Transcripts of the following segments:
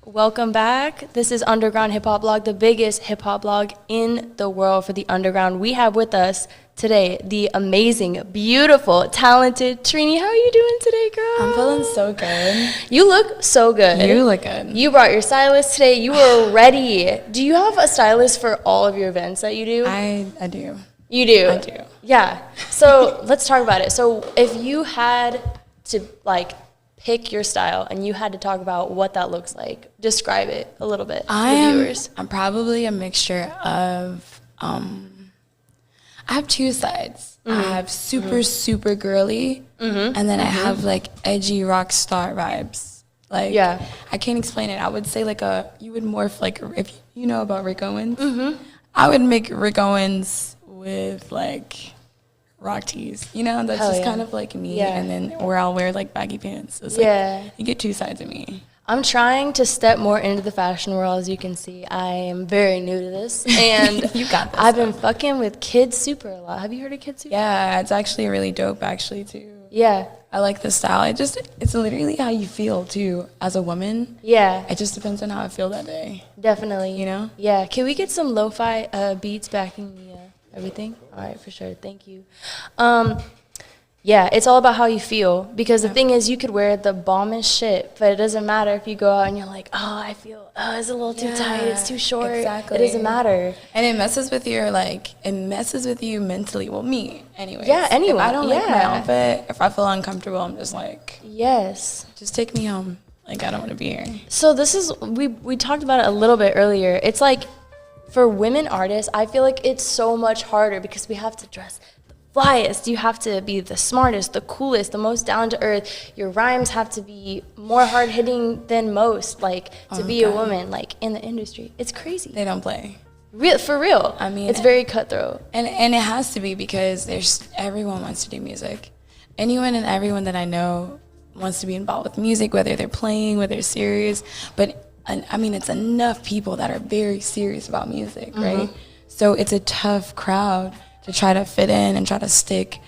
Welcome back. This is Underground Hip Hop Blog, the biggest hip hop blog in the world for the underground. We have with us today the amazing, beautiful, talented TRINI. How are you doing today, girl? I'm feeling so good. You look so good. You look good. You brought your stylist today. You were ready. Do you have a stylist for all of your events that you do? I do. You do? I do. Yeah. So let's talk about it. So if you had to pick your style and you had to talk about what that looks like, describe it a little bit for the viewers. I'm probably a mixture of, I have two sides. I have super girly, and then I have edgy rock star vibes. I can't explain it. I would say you would morph if you know about Rick Owens. I would make Rick Owens with rock tees, that's just kind of like me. And then where I'll wear baggy pants. So it's you get two sides of me. I'm trying to step more into the fashion world. As you can see, I am very new to this, and You got this, I've been fucking with Kid Super a lot. Have you heard of Kid Super? Yeah, it's actually really dope actually too. Yeah, I like the style. It's literally how you feel too as a woman. Yeah, It just depends on how I feel that day. definitely. Yeah. Can we get some lo-fi beats backing the everything? All right, for sure. Thank you. Yeah, it's all about how you feel, because the thing is, you could wear the bombest shit, but it doesn't matter if you go out and you're like, I feel it's a little too tight, it's too short. Exactly. It doesn't matter. And it messes with you mentally. Well, me anyway. Yeah, anyone. If I don't like my outfit, if I feel uncomfortable, I'm just Yes. just take me home. I don't want to be here. So this is, we talked about it a little bit earlier. It's for women artists, I feel like it's so much harder because we have to dress the flyest. You have to be the smartest, the coolest, the most down to earth. Your rhymes have to be more hard hitting than most, to be a woman, in the industry. It's crazy. They don't play. For real. I mean, it's very cutthroat. And it has to be, because everyone wants to do music. Anyone and everyone that I know wants to be involved with music, whether they're playing, whether they're serious. But I mean, it's enough people that are very serious about music, right? So it's a tough crowd to try to fit in and try to stick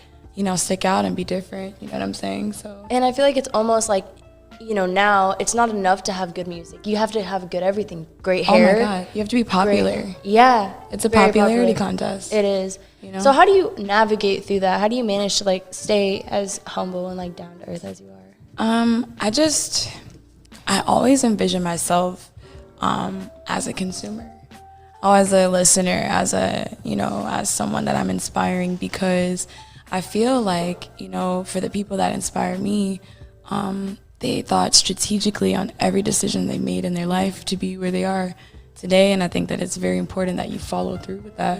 out and be different. You know what I'm saying? So. And I feel like it's almost now it's not enough to have good music. You have to have good everything. Great hair. Oh my God, you have to be popular. Yeah. It's a popularity contest. It is. So how do you navigate through that? How do you manage to stay as humble and down to earth as you are? I always envision myself as a consumer, or as a listener, as as someone that I'm inspiring, because I feel for the people that inspire me, they thought strategically on every decision they made in their life to be where they are today. And I think that it's very important that you follow through with that.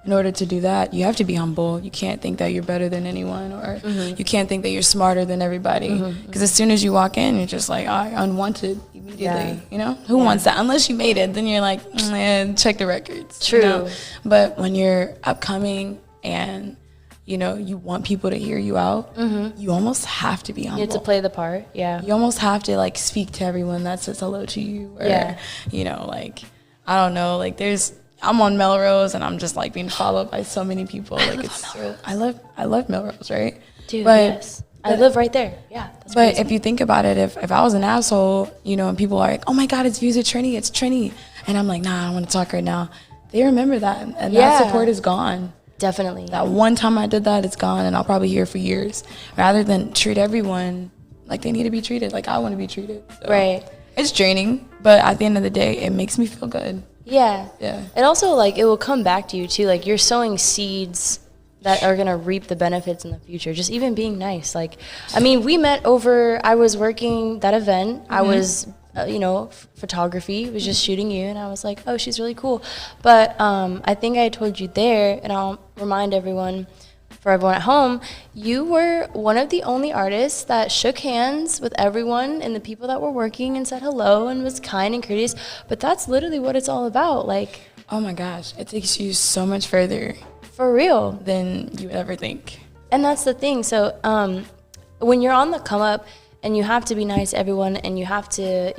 In order to do that, you have to be humble. You can't think that you're better than anyone, or you can't think that you're smarter than everybody. Because as soon as you walk in, you're just unwanted immediately. Who wants that? Unless you made it, then you're check the records. True. But when you're upcoming and you want people to hear you out, you almost have to be humble. You have to play the part. Yeah. You almost have to speak to everyone that says hello to you, or I don't know, I'm on Melrose and I'm just being followed by so many people. I love Melrose, right? Dude, yes. I live right there. Yeah. That's but crazy. if you think about it, if I was an asshole, and people are oh my God, it's Views at TRINI, it's TRINI. And I'm nah, I don't want to talk right now. They remember that, and that support is gone. Definitely. That one time I did that, it's gone, and I'll probably hear it for years. Rather than treat everyone like they need to be treated, I want to be treated. So. Right. It's draining, but at the end of the day, it makes me feel good. Yeah. Yeah. And also, it will come back to you, too. You're sowing seeds that are going to reap the benefits in the future. Just even being nice. We met I was working that event. I was, photography, was just shooting you. And I was like, oh, she's really cool. But I think I told you there, and I'll remind everyone, for everyone at home, you were one of the only artists that shook hands with everyone and the people that were working and said hello and was kind and courteous. But that's literally what it's all about. Oh my gosh, it takes you so much further. For real. Than you would ever think. And that's the thing. So when you're on the come up and you have to be nice to everyone and you have to,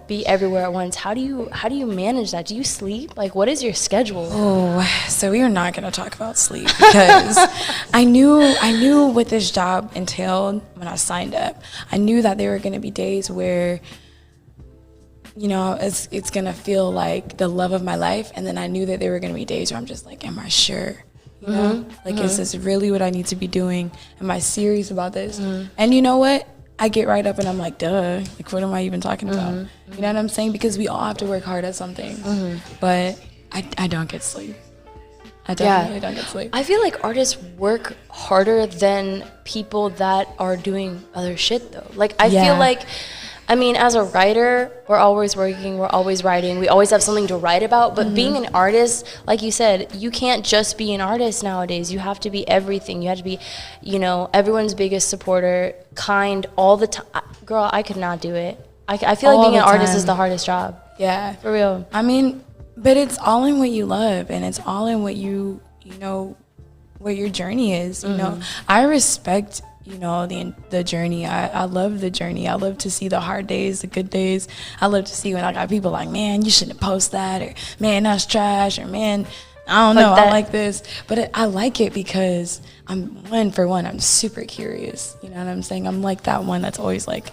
be everywhere at once, how do you manage that? Do you sleep? What is your schedule? Oh, so we are not going to talk about sleep, because I knew what this job entailed when I signed up. I knew that there were going to be days where you know, it's gonna feel like the love of my life. And then I knew that there were gonna be days where I'm just like, am I sure? You know, like, is this really what I need to be doing? Am I serious about this? And you know what? I get right up and I'm like, duh, like, what am I even talking about? You know what I'm saying? Because we all have to work hard at something. But I don't get sleep. I definitely don't get sleep. I feel like artists work harder than people that are doing other shit, though. Like, I feel like, I mean, as a writer, we're always working, we're always writing, we always have something to write about. But being an artist, like you said, you can't just be an artist nowadays. You have to be everything. You have to be, you know, everyone's biggest supporter, kind, all the time. Girl, I could not do it. I feel like being an artist is the hardest job. Yeah. For real. I mean, but it's all in what you love, and it's all in what you know, what your journey is, you know. I respect, you know, the journey. I love the journey. I love to see the hard days, the good days. I love to see when I got people like, man, you shouldn't post that, or man, that's trash, or man, I don't know, I like this. But I like it because I'm super curious. You know what I'm saying? I'm like that one that's always like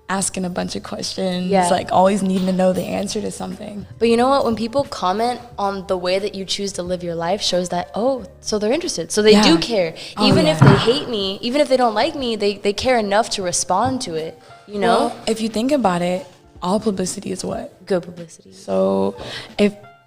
asking a bunch of questions, like always needing to know the answer to something. But you know what? When people comment on the way that you choose to live your life, shows that, oh, so they're interested. So they do care. Even if they hate me, even if they don't like me, they care enough to respond to it, you know? Well, if you think about it, all publicity is what? Good publicity. So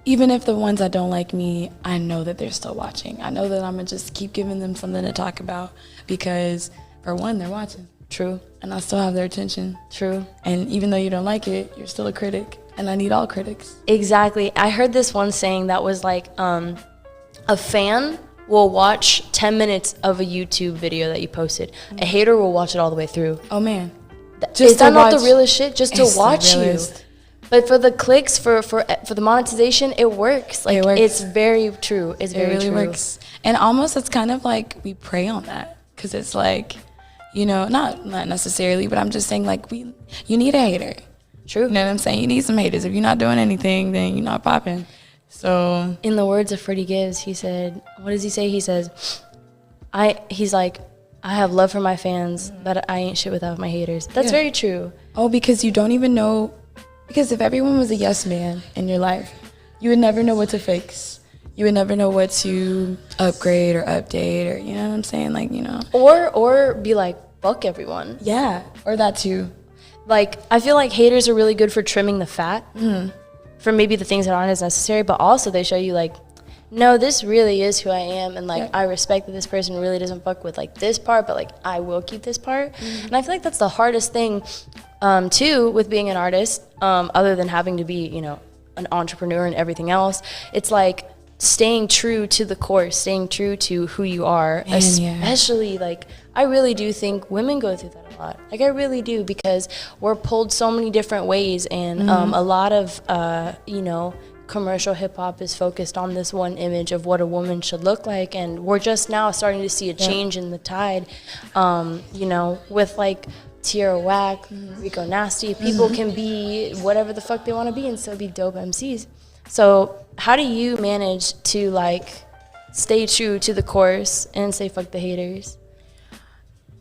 even if the ones that don't like me, I know that they're still watching. I know that I'm going to just keep giving them something to talk about because, for one, they're watching. True. And I still have their attention. True. And even though you don't like it, you're still a critic. And I need all critics. Exactly. I heard this one saying that was like, a fan will watch 10 minutes of a YouTube video that you posted. A hater will watch it all the way through. Oh, man. Is that not the realest shit? Just to watch you. But for the clicks, for the monetization, it works. Like, it works. It's very true. It's very true. It really works. And almost it's kind of like we prey on that. Because it's like, you know, not necessarily, but I'm just saying, like, you need a hater. True. You know what I'm saying? You need some haters. If you're not doing anything, then you're not popping. So, in the words of Freddie Gibbs, he said, what does he say? He says, he's like, I have love for my fans, but I ain't shit without my haters. That's very true. Oh, because you don't even know, because if everyone was a yes man in your life, you would never know what to fix. You would never know what to upgrade or update, or, you know what I'm saying? Like, you know. Or be like, fuck everyone. Yeah, or that too. Like, I feel like haters are really good for trimming the fat. For maybe the things that aren't as necessary, but also they show you, like, no, this really is who I am, and, like, I respect that this person really doesn't fuck with, like, this part, but, like, I will keep this part. And I feel like that's the hardest thing, too, with being an artist, other than having to be, you know, an entrepreneur and everything else. It's, like, staying true to the course, staying true to who you are, especially, like, I really do think women go through that a lot. Like, I really do, because we're pulled so many different ways, and a lot of, you know, commercial hip-hop is focused on this one image of what a woman should look like, and we're just now starting to see a change in the tide, you know, with, like, Tierra Whack, Rico Nasty. People can be whatever the fuck they want to be and still be dope MCs. So how do you manage to, like, stay true to the course and say fuck the haters?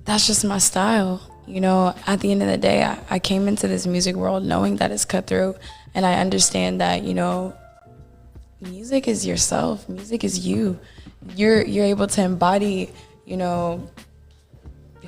That's just my style. You know, at the end of the day, I came into this music world knowing that it's cutthroat, and I understand that, you know, music is yourself. Music is you. You're able to embody, you know,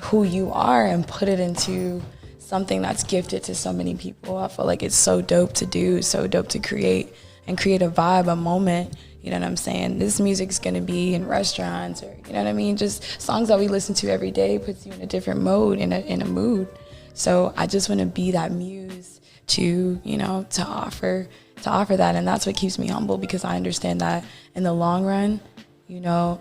who you are and put it into something that's gifted to so many people. I feel like it's so dope to do, so dope to create, and create a vibe, a moment. You know what I'm saying? This music's gonna be in restaurants, or, you know what I mean? Just songs that we listen to every day puts you in a different mode, in a mood. So I just wanna be that muse to, you know, to offer that. And that's what keeps me humble, because I understand that in the long run, you know,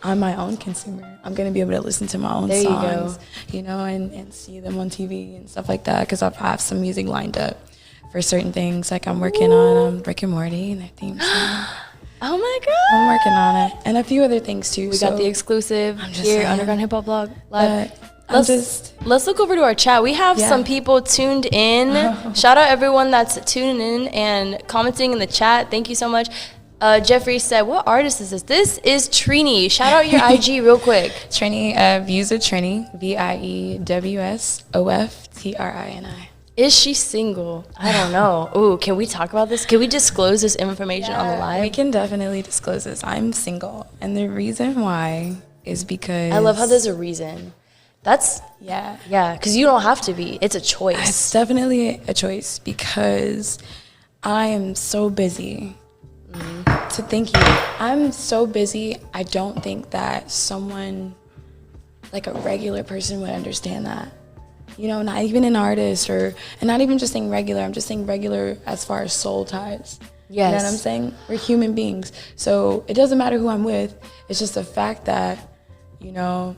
I'm my own consumer. I'm gonna be able to listen to my own songs, you know, and see them on TV and stuff like that, because I have some music lined up for certain things. Like, I'm working on Rick and Morty and their theme song. Oh my God. I'm working on it. And a few other things too. We got the exclusive here, Underground Hip Hop Blog Live. Let's look over to our chat. We have some people tuned in. Shout out everyone that's tuning in and commenting in the chat. Thank you so much. Jeffrey said, what artist is this? This is TRINI. Shout out your IG real quick. TRINI, Views of TRINI, VIEWSOFTRINI. Is she single? I don't know. Ooh, can we talk about this? Can we disclose this information on the live? We can definitely disclose this. I'm single. And the reason why is because... I love how there's a reason. That's... Yeah. Yeah, because you don't have to be. It's a choice. It's definitely a choice because I am so busy. So thank you. I'm so busy. I don't think that someone, like a regular person, would understand that. You know, not even an artist and not even just saying regular. I'm just saying regular as far as soul ties. Yes. You know what I'm saying? We're human beings. So it doesn't matter who I'm with. It's just the fact that, you know,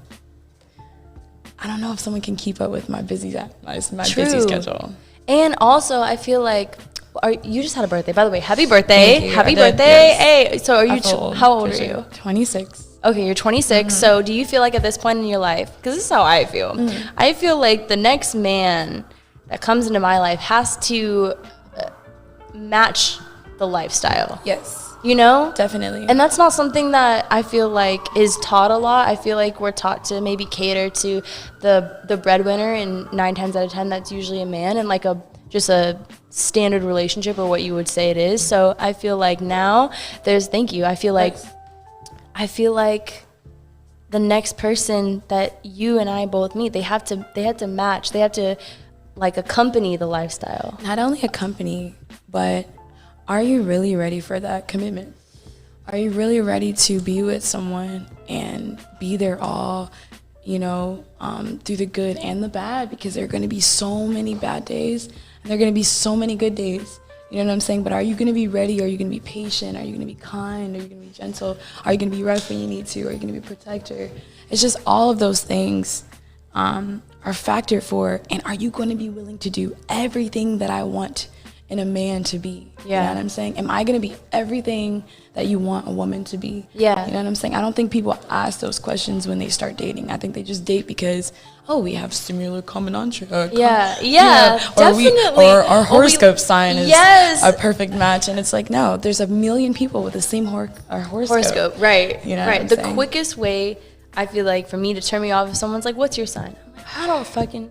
I don't know if someone can keep up with my busy schedule. And also, I feel like you just had a birthday. By the way, happy birthday. Thank you. Happy I did, birthday. yes. Hey, so are you, how old are you? 26. Okay, you're 26. So do you feel like at this point in your life, because this is how I feel. I feel like the next man that comes into my life has to match the lifestyle. Yes. You know? Definitely. And that's not something that I feel like is taught a lot. I feel like we're taught to maybe cater to the breadwinner, and 9 times out of 10 that's usually a man, and like just a standard relationship, or what you would say it is. So I feel like now I feel like the next person that you and I both meet, they have to match. They have to like accompany the lifestyle. Not only accompany, but are you really ready for that commitment? Are you really ready to be with someone and be there all, you know, through the good and the bad? Because there are going to be so many bad days, and there are going to be so many good days. You know what I'm saying? But are you going to be ready? Are you going to be patient? Are you going to be kind? Are you going to be gentle? Are you going to be rough when you need to? Are you going to be a protector? It's just all of those things are factored for. And are you going to be willing to do everything that I want in a man to be? Yeah. You know what I'm saying? Am I going to be everything that you want a woman to be? Yeah. You know what I'm saying? I don't think people ask those questions when they start dating. I think they just date because, oh, we have similar common interest. Definitely. Or our horoscope sign is yes. a perfect match. And it's like, no, there's a million people with the same horoscope. Right. You know right. what The I'm saying? quickest way, I feel like, for me to turn me off if someone's like, what's your sign? I'm like, I don't fucking...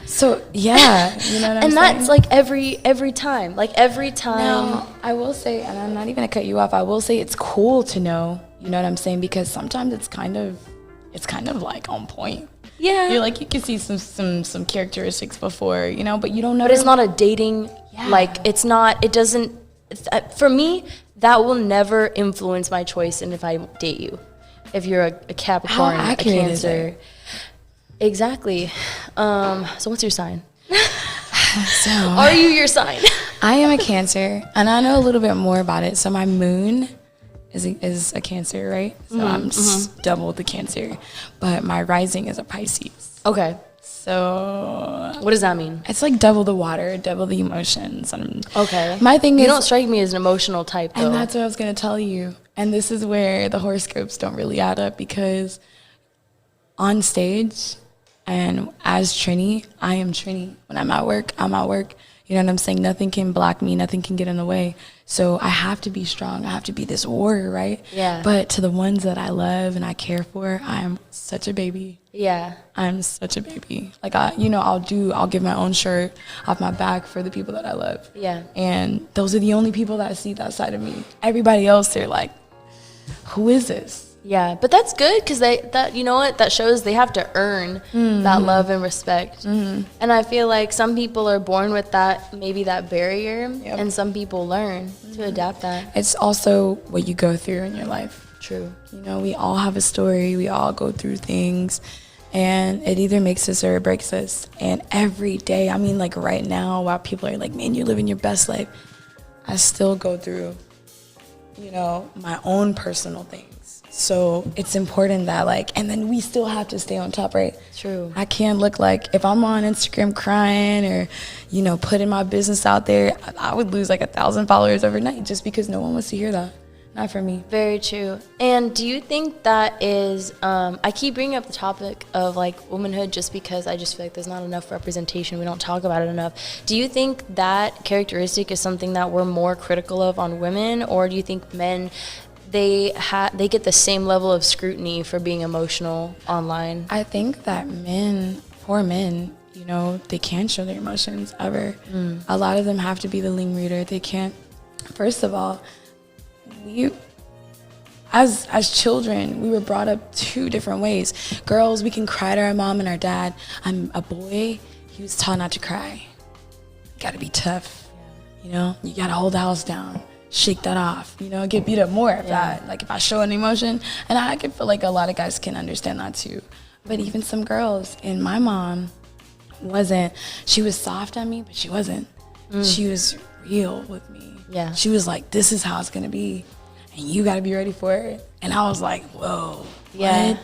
So, yeah, you know what I'm saying? And that's like every time. Like every time. Now, I will say, and I'm not even going to cut you off, I will say it's cool to know, you know what I'm saying? Because sometimes it's kind of like on point. Yeah. You're like, you can see some characteristics before, you know, but you don't know. But it's not a dating, like, for me, that will never influence my choice in if I date you. If you're a Capricorn, How a accurate is Cancer. it? Exactly. So what's your sign? So, Are you your sign? I am a Cancer, and I know a little bit more about it. So my moon is a Cancer, right? So I'm double the Cancer, but my rising is a Pisces. Okay. So What does that mean? it's like double the water, double the emotions. Okay. My thing You is, don't strike me as an emotional type, though. and that's what I was going to tell you. And this is where the horoscopes don't really add up, because on stage and as TRINI, I am TRINI. When I'm at work, I'm at work. You know what I'm saying? Nothing can block me. Nothing can get in the way. So I have to be strong. I have to be this warrior, right? Yeah. But to the ones that I love and I care for, I'm such a baby. Yeah. I'm such a baby. Like, I'll give my own shirt off my back for the people that I love. Yeah. And those are the only people that see that side of me. Everybody else, they're like, who is this? Yeah, but that's good, because that shows they have to earn that love and respect. And I feel like some people are born with that barrier, and some people learn to adapt that. It's also what you go through in your life. True. You know, we all have a story. We all go through things, and it either makes us or it breaks us. And every day, I mean, like right now, while people are like, man, you're living your best life, I still go through, you know, my own personal things. So it's important that, like, and then we still have to stay on top, right? True. I can't look like, if I'm on Instagram crying or, you know, putting my business out there, I would lose like 1,000 followers overnight just because no one wants to hear that. Not for me. Very true. And do you think that is, I keep bringing up the topic of like womanhood just because I just feel like there's not enough representation. We don't talk about it enough. Do you think that characteristic is something that we're more critical of on women, or do you think men, they get the same level of scrutiny for being emotional online? I think that for men, you know, they can't show their emotions ever. A lot of them have to be the link reader. They can't. First of all, as children, we were brought up 2 different ways. Girls, we can cry to our mom and our dad. I'm a boy, he was taught not to cry. You gotta be tough, you know? You gotta hold the house down, shake that off, you know, get beat up more if if I show an emotion. And I can feel like a lot of guys can understand that too. But even some girls, and my mom she was soft on me, but she wasn't. She was real with me. Yeah. She was like, this is how it's gonna be. And you gotta be ready for it. And I was like, whoa, Yeah. what?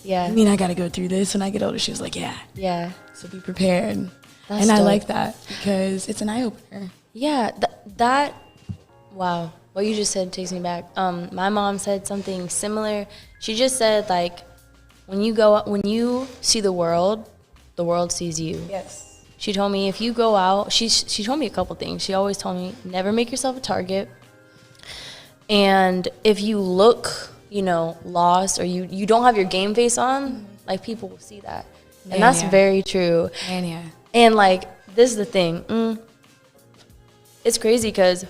Yeah. I mean, I gotta go through this when I get older. She was like, yeah. Yeah. So be prepared. That's and I dope. like that because it's an eye-opener. Yeah, wow. What you just said takes me back. My mom said something similar. She just said, like, when you see the world sees you. Yes. She told me if you go out, she told me a couple things. She always told me, never make yourself a target. And if you look, you know, lost or you don't have your game face on, like, people will see that. And that's very true. And, like, this is the thing. It's crazy because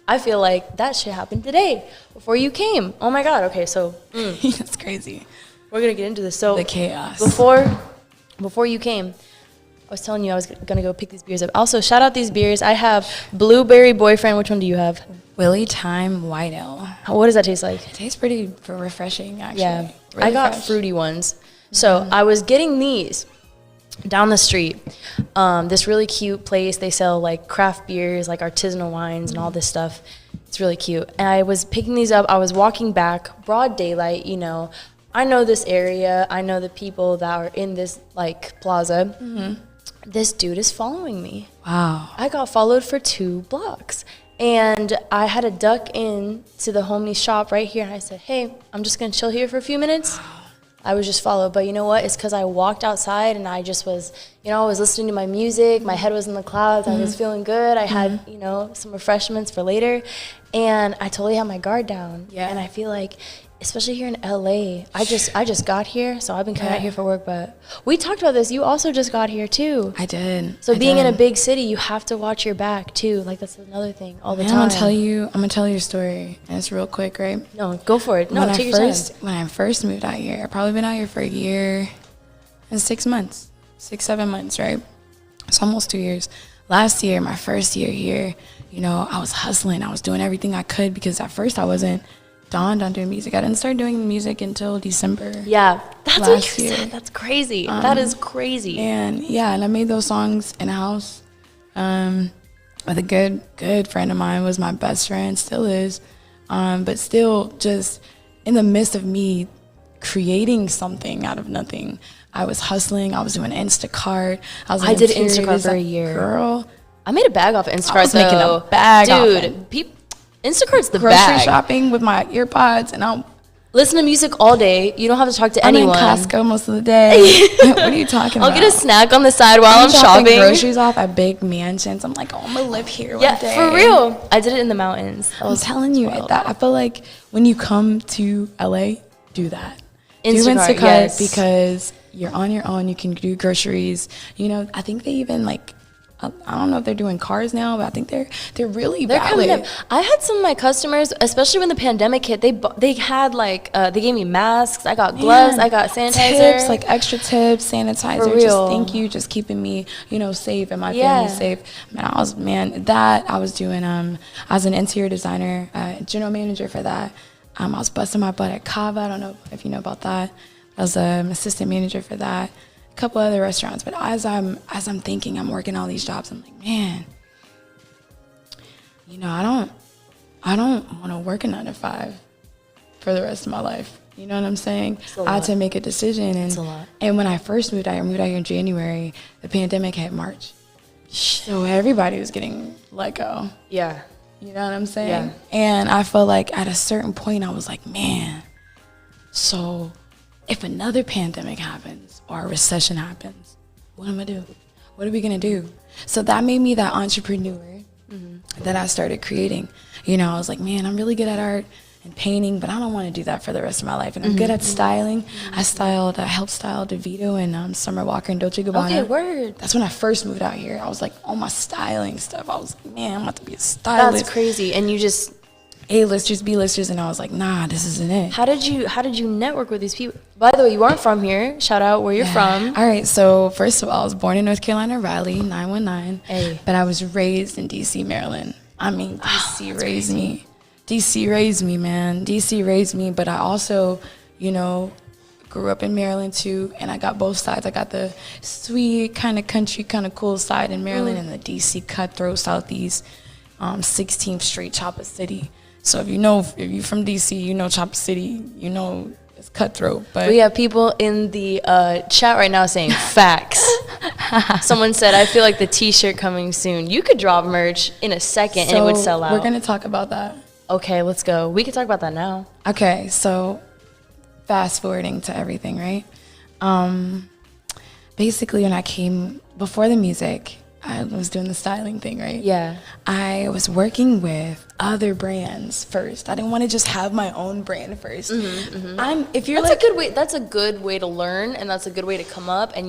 I feel like that shit happened today before you came. Oh, my God. Okay, so. That's crazy. We're going to get into this. So the chaos. Before you came, I was telling you I was going to go pick these beers up. Also, shout out these beers. I have Blueberry Boyfriend. Which one do you have? Willie Time White Ale. What does that taste like? It tastes pretty refreshing, actually. Yeah. Really I got fresh. fruity ones. So I was getting these down the street. This really cute place. They sell, like, craft beers, like artisanal wines and all this stuff. It's really cute. And I was picking these up. I was walking back, broad daylight, you know. I know this area. I know the people that are in this, like, plaza. This dude is following me. Wow. I got followed for 2 blocks. And I had to duck in to the homie's shop right here. And I said, hey, I'm just going to chill here for a few minutes. I was just followed. But you know what? It's because I walked outside and I just was, you know, I was listening to my music. My head was in the clouds. I was feeling good. I had, you know, some refreshments for later. And I totally had my guard down. Yeah. And I feel like, especially here in LA, I just got here. So I've been coming out here for work. But we talked about this. You also just got here too. I did. So being in a big city, you have to watch your back too. Like, that's another thing all the time. I'm gonna tell you a story, and it's real quick, right? No, go for it. No, take your time. When I first moved out here, I've probably been out here for a year and 6 months, 7 months, right? It's almost 2 years. Last year, my first year here, you know, I was hustling. I was doing everything I could because at first I wasn't dawned on doing music. I didn't start doing music until December. Yeah, that's what you year. said. That's crazy. That is crazy. And yeah, and I made those songs in house with a good friend of mine. Was my best friend, still is, but still just in the midst of me creating something out of nothing. I was hustling. I was doing Instacart. I did Instacart for a year. Girl, I made a bag off Instacart. I was making a bag off dude. Instacart's the grocery bag. shopping with my earpods, and I'll listen to music all day. You don't have to talk to anyone. I'm in Costco most of the day. What are you talking about? I'll get a snack on the side while I'm shopping. Groceries off at big mansions. I'm like, oh, I'm gonna live here one day. Yeah, for real. I did it in the mountains. I'm telling you, that I feel like when you come to LA, do that. Instacart, do Instacart yes. because you're on your own. You can do groceries. You know, I think they even like. I don't know if they're doing cars now, but I think they're really valid. Coming up. I had some of my customers, especially when the pandemic hit. They had like they gave me masks. I got gloves. I got sanitizer. Tips, like extra tips, sanitizer. For real. Just thank you, just keeping me, you know, safe and my family safe. I was doing as an interior designer, general manager for that. I was busting my butt at Cava. I don't know if you know about that. I was an assistant manager for that. Couple other restaurants, but as I'm thinking, I'm working all these jobs, I'm like, man, you know, I don't want to work a 9 to 5 for the rest of my life. You know what I'm saying? I had to make a decision, and when I first moved out here in January. The pandemic hit March, so everybody was getting let go. Yeah, you know what I'm saying? Yeah. And I felt like at a certain point, I was like, man, so if another pandemic happens or a recession happens, what am I gonna do? What are we gonna do? So that made me that entrepreneur that I started creating. You know, I was like, man, I'm really good at art. and painting, but I don't want to do that for the rest of my life. And I'm good at styling. I helped style DeVito and Summer Walker and Dolce & Gabbana. Okay, word. That's when I first moved out here. I was like, all my styling stuff. I was like, man, I'm about to be a stylist. That's crazy. And you just A-listers, B-listers, and I was like, nah, this isn't it. How did you network with these people? By the way, you aren't from here. Shout out where you're from. All right, so first of all, I was born in North Carolina, Raleigh, 919. Hey. But I was raised in D.C., Maryland. I mean, D.C. raised me. D.C. raised me, man. D.C. raised me, but I also, you know, grew up in Maryland too, and I got both sides. I got the sweet, kind of country, kind of cool side in Maryland, and the D.C. cutthroat, Southeast, 16th Street, Chopper City. So if you're from D.C., you know Chopper City, you know it's cutthroat. But we have people in the chat right now saying facts. Someone said, I feel like the t-shirt coming soon. You could drop merch in a second and it would sell out. We're going to talk about that. Okay, let's go. We can talk about that now. Okay, so fast forwarding to everything, right? Basically, when I came, before the music, I was doing the styling thing, right? Yeah. I was working with other brands first. I didn't want to just have my own brand first. That's a good way to learn, and that's a good way to come up, and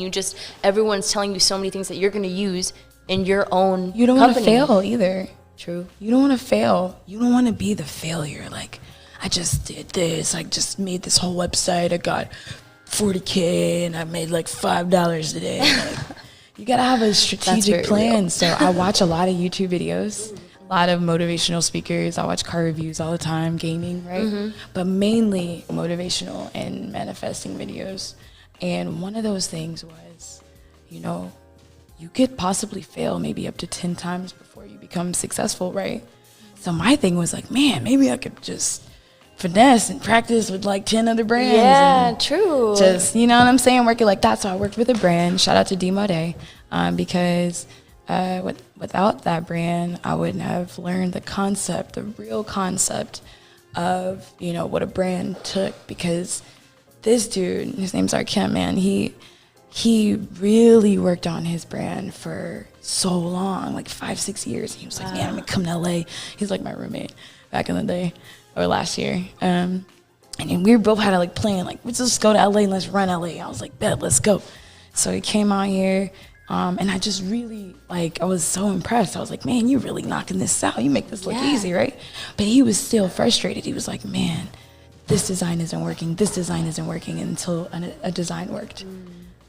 everyone's telling you so many things that you're going to use in your own You don't want to fail either. True. You don't want to fail. You don't want to be the failure. Like, I just did this. I just made this whole website. I got 40K and I made like $5 a day. Like, you got to have a strategic plan. So I watch a lot of YouTube videos, a lot of motivational speakers. I watch car reviews all the time, gaming, right? But mainly motivational and manifesting videos. And one of those things was, you know, you could possibly fail maybe up to 10 times before you become successful, right? So my thing was like, man, maybe I could just finesse and practice with like 10 other brands. Yeah, true. Just, you know what I'm saying? Work it like that. So I worked with a brand. Shout out to D-Mode, because without that brand, I wouldn't have learned the real concept of, you know, what a brand took. Because this dude, his name's Arkem, man, he really worked on his brand for so long, like 5-6 years. He was like, man, I'm gonna come to LA. He's like my roommate back in the day, or last year. And then we both had a like plan, like, let's just go to LA and let's run LA. I was like, bet, let's go. So he came out here, and I just really, like, I was so impressed. I was like, man, you're really knocking this out. You make this look easy, right? But he was still frustrated. He was like, man, this design isn't working. This design isn't working, until a design worked.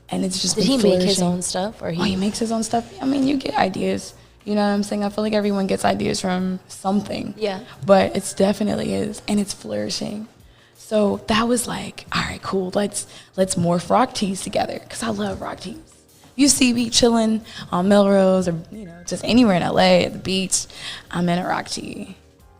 And it's just Did he make his own stuff? Or he makes his own stuff? I mean, you get ideas. You know what I'm saying? I feel like everyone gets ideas from something. Yeah. But it's definitely is, and it's flourishing. So that was like, all right, cool. Let's morph rock tees together, because I love rock tees. You see me chilling on Melrose, or, you know, just anywhere in LA at the beach, I'm in a rock tee,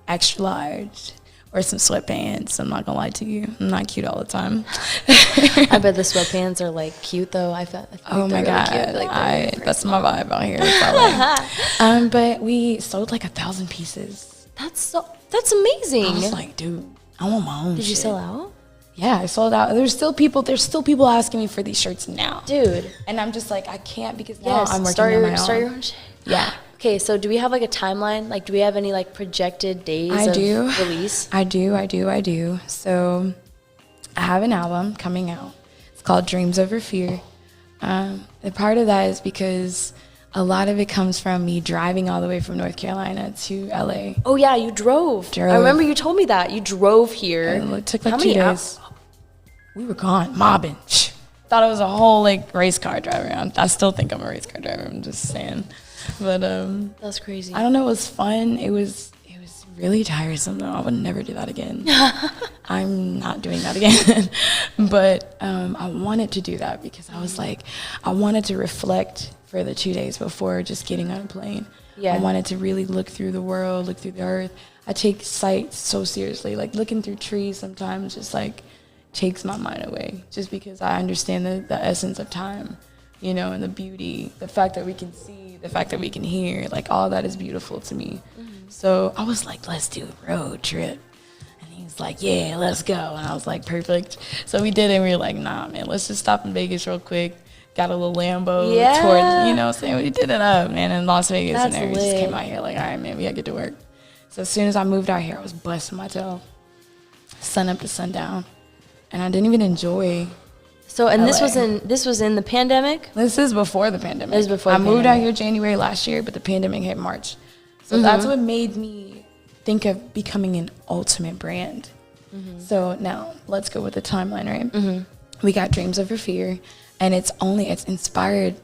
extra large, or some sweatpants. I'm not gonna lie to you, I'm not cute all the time. I bet the sweatpants are like cute though. I think oh my god, really cute. that's my vibe out here. That's LA. But we sold like 1,000 pieces. That's amazing. I was like, dude, I want my own. Did you sell out? Yeah, I sold out. There's still people asking me for these shirts now, dude. And I'm just like, I can't, because now I'm working on my own. Start your own shit. Yeah. Okay, so do we have like a timeline? Like, do we have any like projected days of release? I do. So I have an album coming out. It's called Dreams Over Fear. The part of that is because a lot of it comes from me driving all the way from North Carolina to LA. Oh yeah, you drove. I remember you told me that. You drove here. It took like 2 days. We were gone, mobbing. Thought it was a whole like race car driver. I still think I'm a race car driver. I'm just saying. But that's crazy. I don't know. It was fun. It was really tiresome though. I would never do that again. I'm not doing that again. But I wanted to do that because I was like, I wanted to reflect for the 2 days before just getting on a plane. Yeah. I wanted to really look through the world, look through the earth. I take sight so seriously. Like looking through trees sometimes just like takes my mind away, just because I understand the essence of time, you know, and the beauty, the fact that we can see, the fact that we can hear, like all that is beautiful to me. So I was like, let's do a road trip. And he was like, yeah, let's go. And I was like, perfect. So we did it, and we were like, nah, man, let's just stop in Vegas real quick. Got a little Lambo towards, you know what I'm saying? We did it up, man, in Las Vegas. That's and then we just came out here like, all right, man, we gotta get to work. So as soon as I moved out here, I was busting my tail. sun up to sundown, and I didn't even enjoy. So, and LA. this was in the pandemic? This is before the pandemic. It was before I the moved out pandemic. here January last year, but the pandemic hit March. So that's what made me think of becoming an ultimate brand. So now let's go with the timeline, right? We got Dreams Over Fear, and it's inspired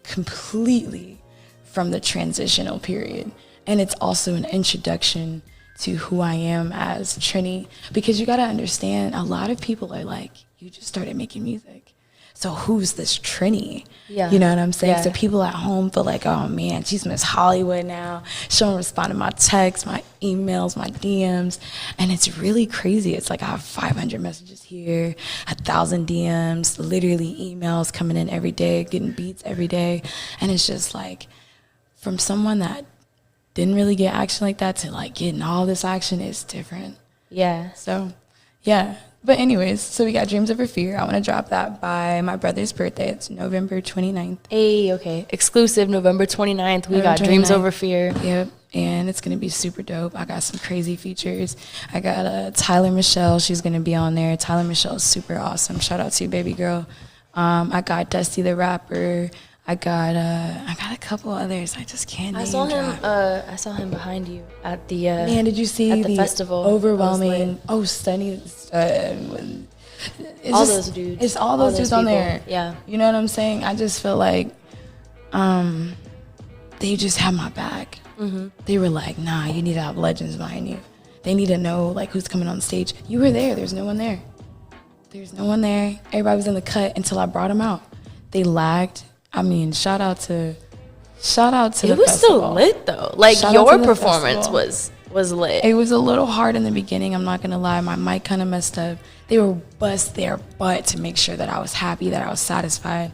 completely from the transitional period. And it's also an introduction to who I am as TRINI, because you got to understand, a lot of people are like, you just started making music, so who's this TRINI? Yeah. You know what I'm saying? Yeah. So people at home feel like, oh man, she's Miss Hollywood now. She don't respond to my texts, my emails, my DMs. And it's really crazy. It's like I have 500 messages here, 1,000 DMs, literally emails coming in every day, getting beats every day. And it's just like, from someone that didn't really get action like that to like getting all this action is different. Yeah. So, yeah. But anyways, so we got Dreams Over Fear. I want to drop that by my brother's birthday. It's November 29th. Hey, okay. Exclusive November 29th. We got Dreams Over Fear. Yep. And it's going to be super dope. I got some crazy features. I got Tyler Michelle. She's going to be on there. Tyler Michelle is super awesome. Shout out to you, baby girl. I got Dusty the Rapper. I got a couple others. I just can't name drop. I saw him behind you at the Man, did you see at the festival? Overwhelming? Oh, stunning. All those dudes. It's all those dudes on people. there. Yeah. You know what I'm saying? I just feel like they just had my back. They were like, nah, you need to have legends behind you. They need to know like who's coming on stage. You were there. There's no one there. There's no one there. Everybody was in the cut until I brought them out. They lagged. I mean, shout out to the festival. It was still lit though. Like Shout out your to the performance festival. was lit. It was a little hard in the beginning, I'm not gonna lie. My mic kind of messed up. They were bust their butt to make sure that I was happy, that I was satisfied.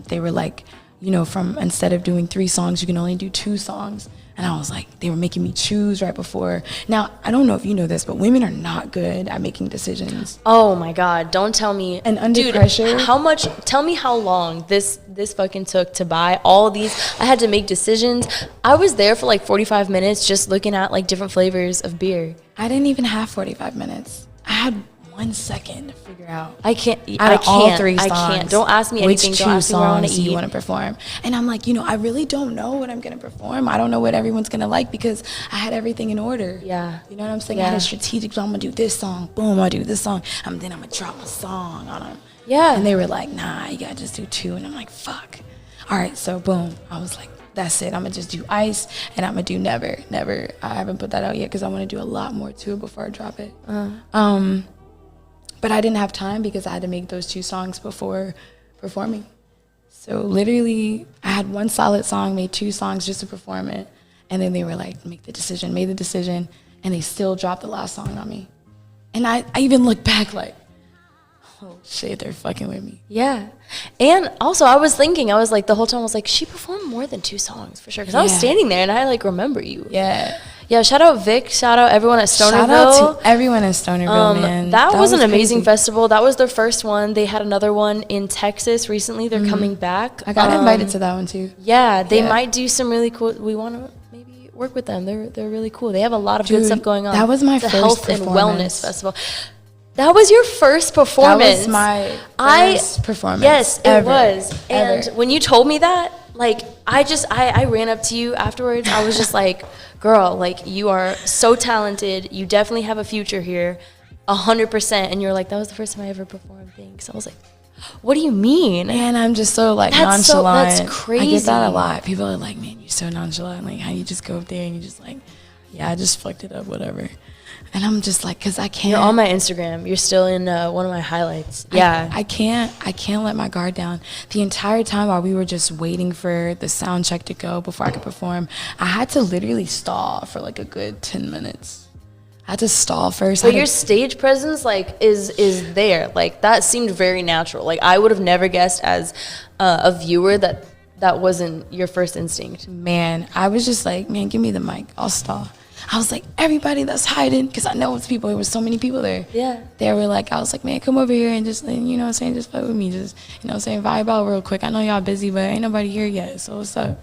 They were like, you know, from instead of doing 3 songs, you can only do 2 songs. And I was like, they were making me choose right before. Now, I don't know if you know this, but women are not good at making decisions. Oh my God, don't tell me. And under Dude, pressure. tell me how long this fucking took to buy all these. I had to make decisions. I was there for like 45 minutes just looking at like different flavors of beer. I didn't even have 45 minutes. I had 1 second to figure out. I can't. All 3 songs. I can't. Don't ask me anything. Which Don't ask me where I want to eat. you want to perform? And I'm like, you know, I really don't know what I'm going to perform. I don't know what everyone's going to like because I had everything in order. Yeah. You know what I'm saying? Yeah. I had a strategic, so I'm going to do this song. Boom, I'll do this song. Then I'm going to drop my song on them. Yeah. And they were like, nah, you got to just do 2. And I'm like, fuck. All right, so boom. I was like, that's it. I'm going to just do Ice, and I'm going to do Never. Never. I haven't put that out yet because I want to do a lot more to it before I drop it. But I didn't have time because I had to make those 2 songs before performing. So literally, I had 1 solid song, made 2 songs just to perform it. And then they were like, made the decision, and they still dropped the last song on me. And I even looked back like, oh shit, they're fucking with me. Yeah. And also I was like, the whole time I was like, she performed more than 2 songs for sure. Because I was standing there and I like remember you. Yeah. Yeah, shout out Vic, shout out everyone at Stonerville. Shout out to everyone in Stonerville, man. That was an amazing crazy. festival. That was their first one. They had another one in Texas recently. They're coming back. I got invited to that one too. Yeah, they might do some really cool. We want to maybe work with them. They're really cool. They have a lot of good stuff going on. That was my it's first a health and performance. wellness festival. That was your first performance. That was my first performance. Yes, it was. And Ever. when you told me that, like, I ran up to you afterwards. I was just like, girl, like, you are so talented. You definitely have a future here, 100%. And you're like, that was the first time I ever performed. Thanks. I was like, what do you mean? And I'm just so like That's nonchalant. that's crazy. I get that a lot. People are like, man, you're so nonchalant. Like, how you just go up there and you just like, yeah, I just fucked it up, whatever. And I'm just like, because I can't. You're on my Instagram. You're still in one of my highlights. Yeah. I can't let my guard down. The entire time while we were just waiting for the sound check to go before I could perform, I had to literally stall for like a good 10 minutes. I had to stall first. But your stage presence, like, is there. Like, that seemed very natural. Like, I would have never guessed as a viewer that wasn't your first instinct. Man, I was just like, man, give me the mic. I'll stall. I was like, everybody that's hiding, because I know it's people. There was so many people there. Yeah. They were like, I was like, man, come over here and just, you know what I'm saying, just fuck with me. Just, you know what I'm saying, vibe out real quick. I know y'all busy, but ain't nobody here yet, so what's up?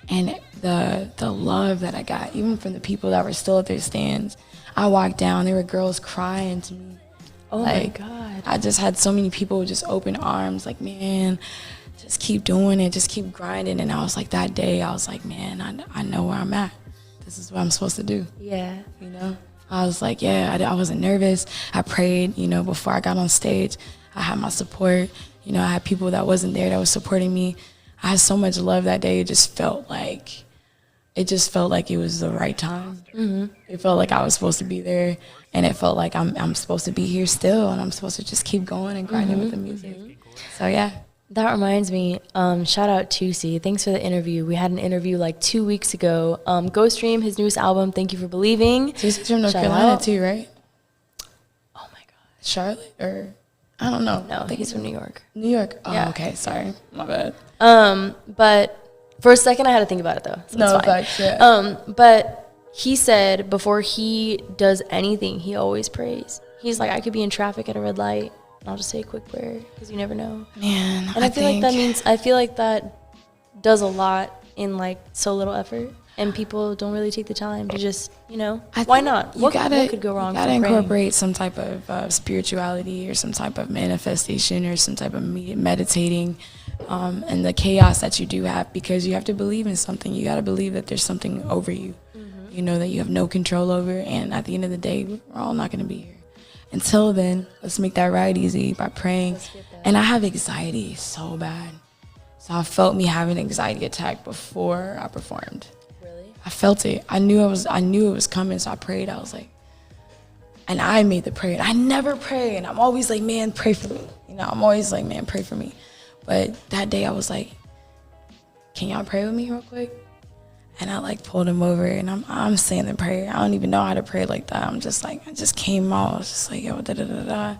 And the love that I got, even from the people that were still at their stands. I walked down, there were girls crying to me. Oh like, my God. I just had so many people with just open arms, like, man, just keep doing it, just keep grinding. And I was like, that day, I was like, man, I know where I'm at. This is what I'm supposed to do. Yeah. You know? I was like, yeah, I wasn't nervous. I prayed, you know, before I got on stage. I had my support. You know, I had people that wasn't there that was supporting me. I had so much love that day. It just felt like it was the right time. Mm-hmm. It felt like I was supposed to be there, and it felt like I'm supposed to be here still, and I'm supposed to just keep going and grinding with the music. So yeah. That reminds me, shout out Tusi. Thanks for the interview. We had an interview like 2 weeks ago. Go stream his newest album, Thank You for Believing. Tusi's from North Carolina too, right? Oh my God. Charlotte or I don't know. No, I think he's from New York. New York. Oh, yeah. Okay. Sorry, my bad. But for a second I had to think about it though. So no, it's fine. facts, yeah. But he said before he does anything, he always prays. He's like, I could be in traffic at a red light, and I'll just say a quick prayer because you never know. Man, and I feel like that does a lot in like so little effort, and people don't really take the time to just, you know, why not? What could go wrong? You gotta incorporate some type of spirituality or some type of manifestation or some type of meditating, and the chaos that you do have, because you have to believe in something. You gotta believe that there's something over you, you know, that you have no control over, and at the end of the day, we're all not gonna be here. Until then, let's make that ride easy by praying. And I have anxiety so bad. So I felt me having an anxiety attack before I performed. Really? I felt it. I knew it was coming, so I prayed. I was like, and I made the prayer. I never pray, and I'm always like, man, pray for me. You know, I'm always like, man, pray for me. But that day I was like, can y'all pray with me real quick? And I like pulled him over, and I'm saying the prayer. I don't even know how to pray like that. I'm just like, I just came out. I was just like, yo, da da da da,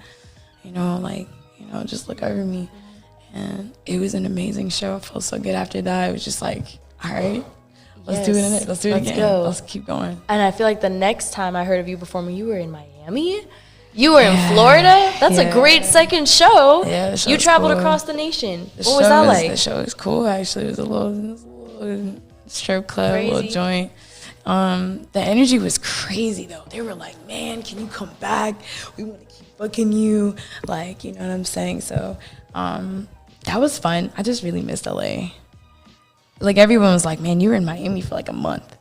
you know, like, you know, just look over me. And it was an amazing show. I felt so good after that. It was just like, all right, let's do it. Let's do it again. Go. Let's keep going. And I feel like the next time I heard of you performing, you were in Miami. You were in Florida. That's a great second show. Yeah, the show you traveled cool. across the nation. What was that like? The show was cool. Actually, it was a little strip club, Crazy. little joint. The energy was crazy though. They were like, man, can you come back? We want to keep booking you. Like, you know what I'm saying? So that was fun. I just really missed LA. Like, everyone was like, man, you were in Miami for like a month.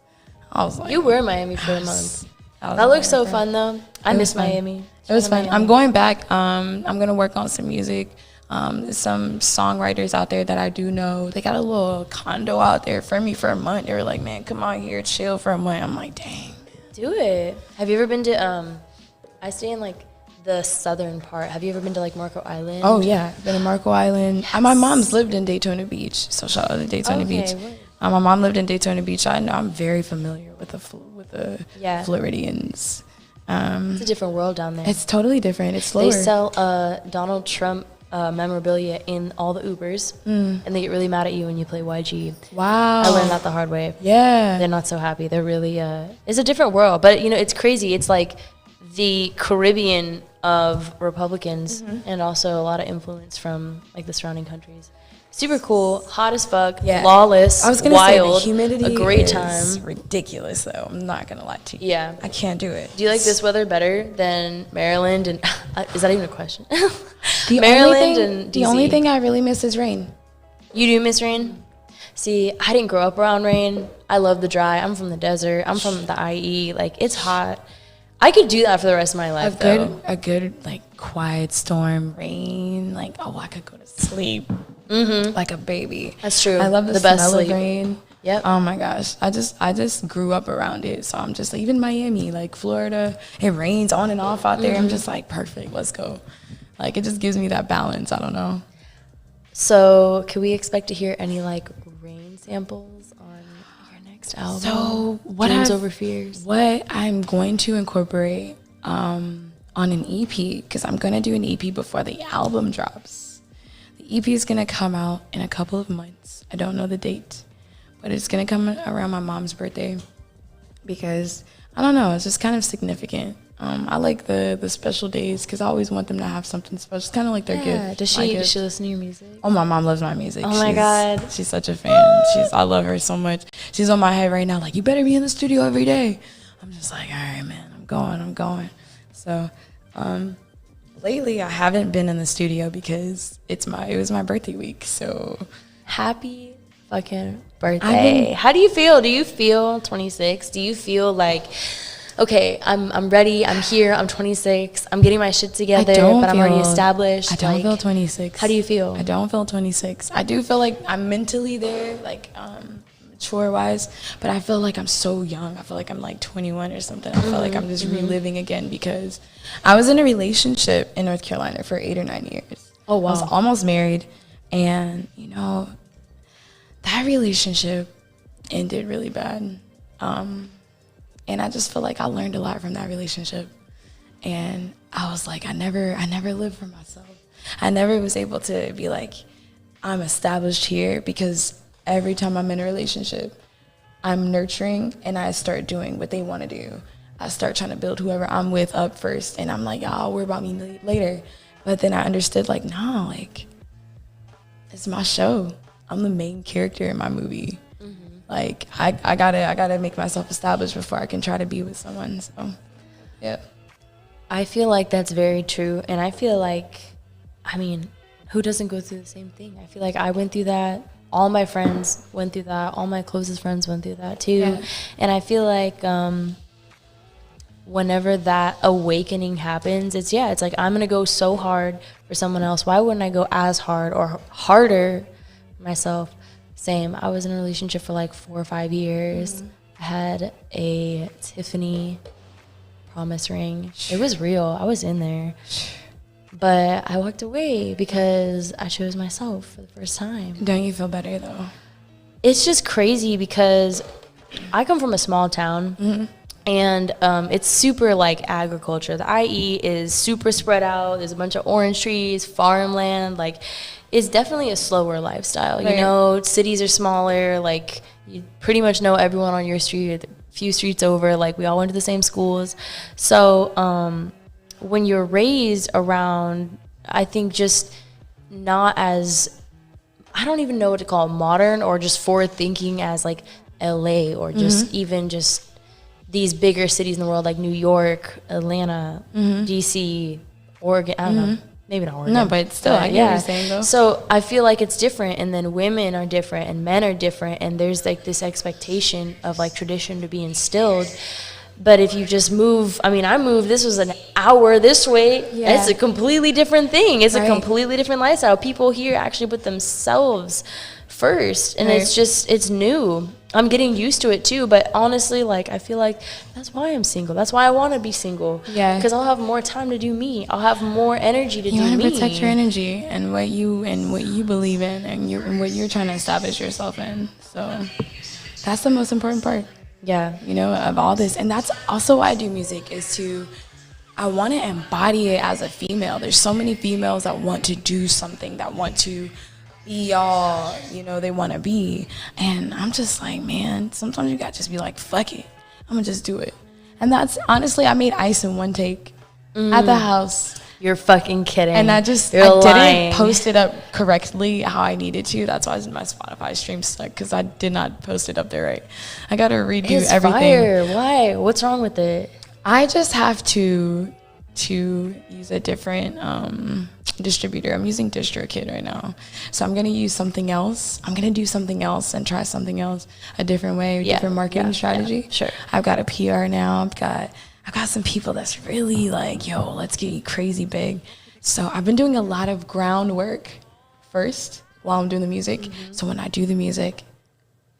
I was like, You were in Miami for a month. That looks so fun though. I miss Miami. It was fun. I'm going back. I'm going to work on some music. Some songwriters out there that I do know, they got a little condo out there for me for a month. They were like, man, come out here, chill for a month. I'm like, dang. Do it. Have you ever been to, I stay in like the southern part. Have you ever been to like Marco Island? Oh yeah, been to Marco Island. Yes. My mom's lived in Daytona Beach, so shout out to Daytona Beach. My mom lived in Daytona Beach. I know I'm very familiar with the Floridians. It's a different world down there. It's totally different. It's slower. They sell Donald Trump memorabilia in all the Ubers, and they get really mad at you when you play YG. Wow. I learned that the hard way. Yeah. They're not so happy. They're really, it's a different world. But, you know, it's crazy. It's like the Caribbean of Republicans, and also a lot of influence from like the surrounding countries. Super cool, hot as fuck, lawless, I was gonna wild, say the humidity a great is time. Ridiculous though. I'm not gonna lie to you. Yeah, I can't do it. Do you like this weather better than Maryland? And is that even a question? The only thing I really miss is rain. You do miss rain? See, I didn't grow up around rain. I love the dry. I'm from the desert. I'm from the IE. Like, it's hot. I could do that for the rest of my life. A good like quiet storm, rain. Like, oh, I could go to sleep like a baby. That's true. I love the best smell sleep. of rain. Yep. Oh my gosh. I just grew up around it. So I'm just like, even Miami, like Florida, it rains on and off out there. I'm just like, perfect. Let's go. Like, it just gives me that balance. I don't know. So, can we expect to hear any like rain samples on your next album? So, Dreams Over Fears. What I'm going to incorporate on an EP, because I'm going to do an EP before the album drops. The EP is going to come out in a couple of months. I don't know the date, but it's going to come around my mom's birthday because, I don't know, it's just kind of significant. I like the special days because I always want them to have something special. It's kind of like their gift. Does she listen to your music? Oh, my mom loves my music. Oh my God. She's such a fan. I love her so much. She's on my head right now, like, you better be in the studio every day. I'm just like, all right, man, I'm going. So, lately I haven't been in the studio because it was my birthday week. So, happy fucking birthday. How do you feel? Do you feel 26? Do you feel like, okay, I'm ready, I'm here, I'm 26, I'm getting my shit together, but I'm already established? I don't feel 26. How do you feel? I don't feel 26. I do feel like I'm mentally there, like mature-wise, but I feel like I'm so young. I feel like I'm like 21 or something. I feel like I'm just reliving again because I was in a relationship in North Carolina for 8 or 9 years. Oh, wow. I was almost married, and, that relationship ended really bad. And I just feel like I learned a lot from that relationship. And I was like, I never lived for myself. I never was able to be like, I'm established here, because every time I'm in a relationship, I'm nurturing and I start doing what they want to do. I start trying to build whoever I'm with up first, and I'm like, y'all worry about me later. But then I understood, like, no, like, it's my show. I'm the main character in my movie. Like, I gotta make myself established before I can try to be with someone. So, yeah. I feel like that's very true. And I feel like, I mean, who doesn't go through the same thing? I feel like I went through that. All my friends went through that. All my closest friends went through that too. Yeah. And I feel like whenever that awakening happens, it's like, I'm going to go so hard for someone else. Why wouldn't I go as hard or harder for myself? Same. I was in a relationship for like 4 or 5 years. I had a Tiffany promise ring. It was real. I was in there. But I walked away because I chose myself for the first time. Don't you feel better though? It's just crazy because I come from a small town. And it's super like agriculture. The IE is super spread out. There's a bunch of orange trees, farmland. Like, it's definitely a slower lifestyle. Right. You know, cities are smaller. Like, you pretty much know everyone on your street, a few streets over. Like, we all went to the same schools. So when you're raised around, I think, just not as, I don't even know what to call it, modern or just forward thinking as like LA or just even just these bigger cities in the world like New York, Atlanta, DC, Oregon. I don't know. Maybe not Oregon. No, but still, I get what you're saying, though. So I feel like it's different, and then women are different, and men are different, and there's like this expectation of like tradition to be instilled. But if you just move, I mean, I moved, this was an hour this way. Yeah. It's a completely different thing. It's a completely different lifestyle. People here actually put themselves first, and it's new. I'm getting used to it too, but honestly, like, I feel like that's why I'm single. That's why I want to be single. Yeah. Because I'll have more time to do me. I'll have more energy to do me. You want to protect your energy and what you believe in and what you're trying to establish yourself in. So that's the most important part. Yeah. You know, of all this. And that's also why I do music, is I want to embody it as a female. There's so many females that want to do something, that want to be all, you know, they want to be. And I'm just like, man, sometimes you got to just be like, fuck it, I'm gonna just do it. And that's, honestly, I made ice in one take at the house. You're fucking kidding. And I didn't post it up correctly how I needed to. That's why my Spotify stream stuck, because I did not post it up there right. I gotta redo everything. Fire. Why? What's wrong with it? I just have to use a different distributor. I'm using DistroKid right now. So I'm going to use something else. I'm going to do something else and try something else, a different way, different marketing strategy. Yeah, sure. I've got a PR now. I've got some people that's really like, yo, let's get crazy big. So I've been doing a lot of groundwork first while I'm doing the music. So when I do the music,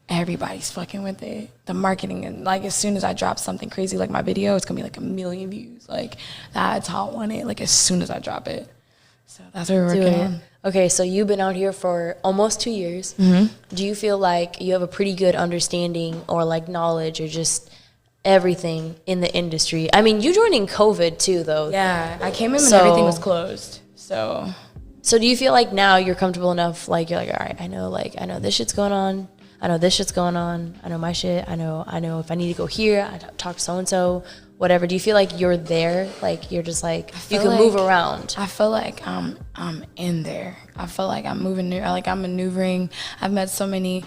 everybody's fucking with it. The marketing, and like, as soon as I drop something crazy like my video, it's gonna be like 1 million views. Like, that's how I want it, like, as soon as I drop it. So that's what we're working on. Okay, so you've been out here for almost 2 years. Do you feel like you have a pretty good understanding or like knowledge or just everything in the industry? I mean, you joined in COVID too, though. Yeah, I came in when everything was closed. So do you feel like now you're comfortable enough, like, you're like, all right, I know this shit's going on. I know this shit's going on. I know my shit. I know if I need to go here, I talk to so-and-so. whatever? Do you feel like you're there? Like you're just like you can like, move around? I feel like I'm in there. I feel like I'm moving, like I'm maneuvering. I've met so many.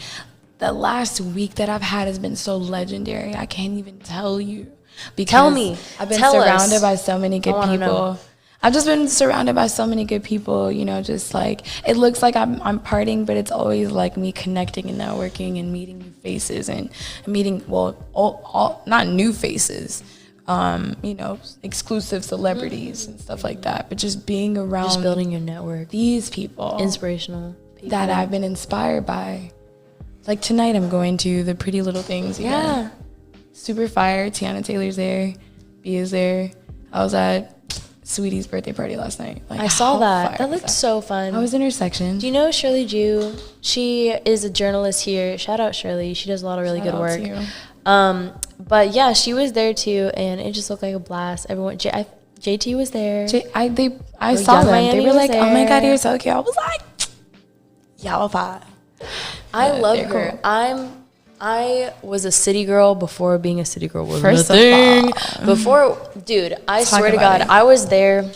The last week that I've had has been so legendary. I can't even tell you. Because Tell me. I've been Tell surrounded us. by so many good wanna people. know. I've just been surrounded by so many good people, you know, just like, it looks like I'm partying, but it's always like me connecting and networking and meeting new faces and meeting, well, all not new faces, you know, exclusive celebrities and stuff like that, but just being around. Just building your network. These people. Inspirational people. That I've been inspired by. Like tonight I'm going to the Pretty Little Things again. Yeah. Super fire. Tiana Taylor's there. B is there. I was at Sweetie's birthday party last night. Like, I saw that. fire That was looked so fun. I was in her section. Do you know Shirley Jew? She is a journalist here. Shout out Shirley. She does a lot of really good work. But yeah, she was there too, and it just looked like a blast. Everyone, JT was there. I saw them. Miami They were like, was "Oh my god, there. you're so cute." I was like, "Y'all fine." I love they're her. cool. I was a city girl before being a city girl was First a of thing. all. Before, dude, I Talk swear to about God, it. I was there.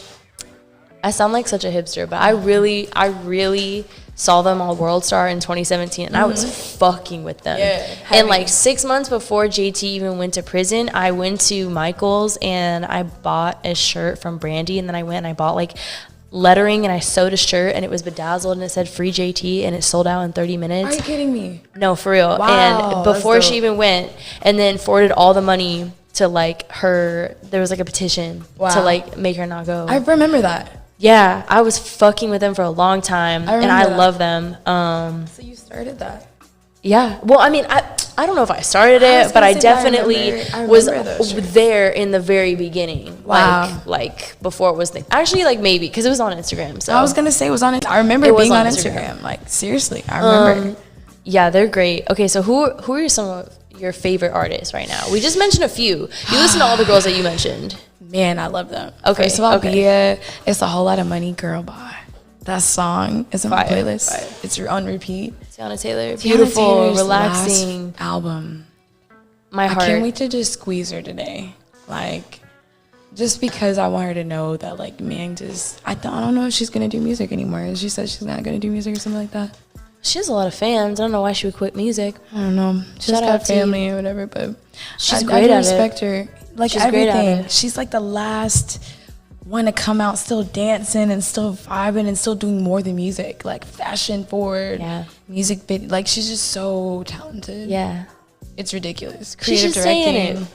I sound like such a hipster, but I really saw them on World Star in 2017, and I was fucking with them. Yeah, and like 6 months before JT even went to prison, I went to Michael's and I bought a shirt from Brandy, and then I went and I bought like lettering and I sewed a shirt and it was bedazzled and it said free JT and it sold out in 30 minutes. Are you kidding me? No, for real. Wow, And that's before she dope. even went, and then forwarded all the money to like her, there was like a petition to Wow. like make her not go. I remember that. Yeah, I was fucking with them for a long time, and remember I that. love them. So you started that. Yeah. Well, I mean, I don't know if I started I was it, but gonna I say, definitely I was remember those shirts. there in the very beginning. Wow. Like before it was actually like maybe because it was on Instagram. So I was gonna say it was on it. I remember It was being on on Instagram. Instagram. Like seriously, I remember. Yeah, they're great. Okay, so who are some of your favorite artists right now? We just mentioned a few. You listen to all the girls that you mentioned. Man, I love them. Okay, First of all, okay. Bia, It's a Whole Lot of Money, Girl Bye. That song is on my Fire, playlist. fire. It's on repeat. Tiana Taylor, Tiana beautiful, Taylor's relaxing. last album. My I heart. can't wait to just squeeze her today. Like, just because I want her to know that, like, man, just, I don't know if she's going to do music anymore. She said she's not going to do music or something like that. She has a lot of fans. I don't know why she would quit music. I don't know. She's Shout out got to you. family or whatever, but She's I great do at it. respect her. Like, She's great at everything. it. She's like the last one to come out still dancing and still vibing and still doing more than music. Like, fashion forward, Yeah. music video. Like, she's just so talented. Yeah. It's ridiculous. She Creative should stay in directing. it.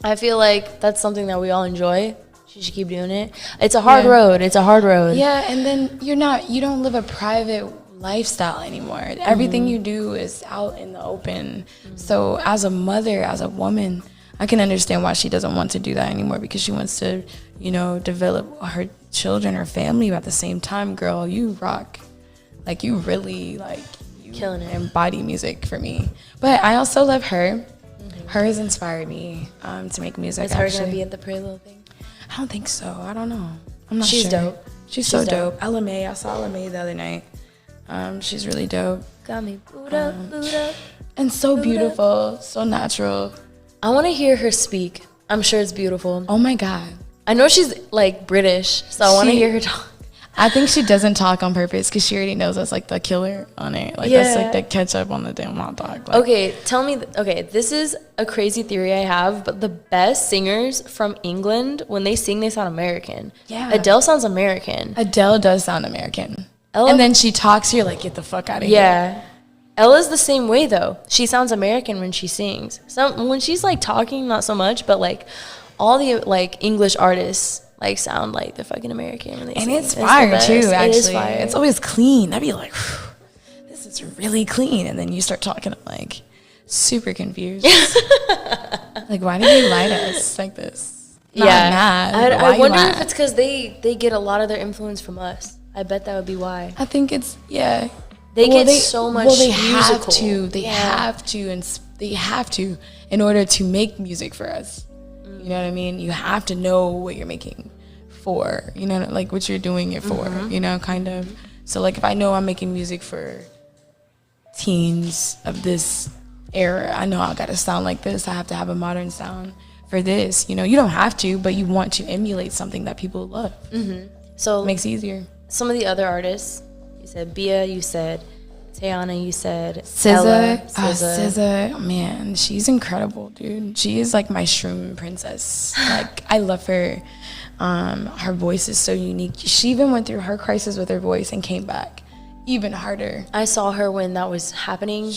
I feel like that's something that we all enjoy. She should keep doing it. It's a hard Yeah. road. It's a hard road. Yeah, and then you don't live a private lifestyle anymore. Everything you do is out in the open. So as a mother, as a woman, I can understand why she doesn't want to do that anymore, because she wants to, develop her children, her family, but at the same time, girl, you rock. Like, you really, you Killing it. embody music for me. But I also love her. Her has inspired me to make music. Is her actually. gonna be at the Pretty Little Thing? I don't think so. I don't know. I'm not She's sure. dope. She's so She's dope. dope. LMA. I saw LMA the other night. She's really dope. Got me booed up, booed up. And so Buddha. beautiful. So natural. I want to hear her speak. I'm sure it's beautiful. Oh my God. I know she's like British, so I want to She- hear her talk. I think she doesn't talk on purpose because she already knows that's like the killer on it. Like that's Yeah. like the ketchup on the damn hot dog. Like, Okay, tell me. Okay, this is a crazy theory I have, but the best singers from England, when they sing, they sound American. Yeah. Adele sounds American. Adele does sound American. Ella- And then she talks, you're like, get the fuck out of here. Yeah. Ella's the same way though. She sounds American when she sings. When she's like talking, not so much, but like all the like English artists like sound like they're fucking American when they And sing. it's the fire best. too, actually. It is fire. It's always clean. I'd be like, this is really clean. And then you start talking, I'm like, super confused. Like, why did you lie to us like this? Not mad, but why I you wonder mad? if it's because they get a lot of their influence from us. I bet that would be why. I think it's, yeah. They get so much Well, they musical. have to. They Yeah. have to. And they have to in order to make music for us. You know what I mean? You have to know what you're making for, like what you're doing it for, kind of. So like if I know I'm making music for teens of this era, I know I gotta sound like this. I have to have a modern sound. for this. You know, you don't have to, but you want to emulate something that people love. So It makes it easier. some of the other artists, you said Bia, you said Tayana, you said SZA. SZA. SZA, man, she's incredible, dude. She is like my shroom princess. Like, I love her. Her voice is so unique. She even went through her crisis with her voice and came back even harder. I saw her when that was happening.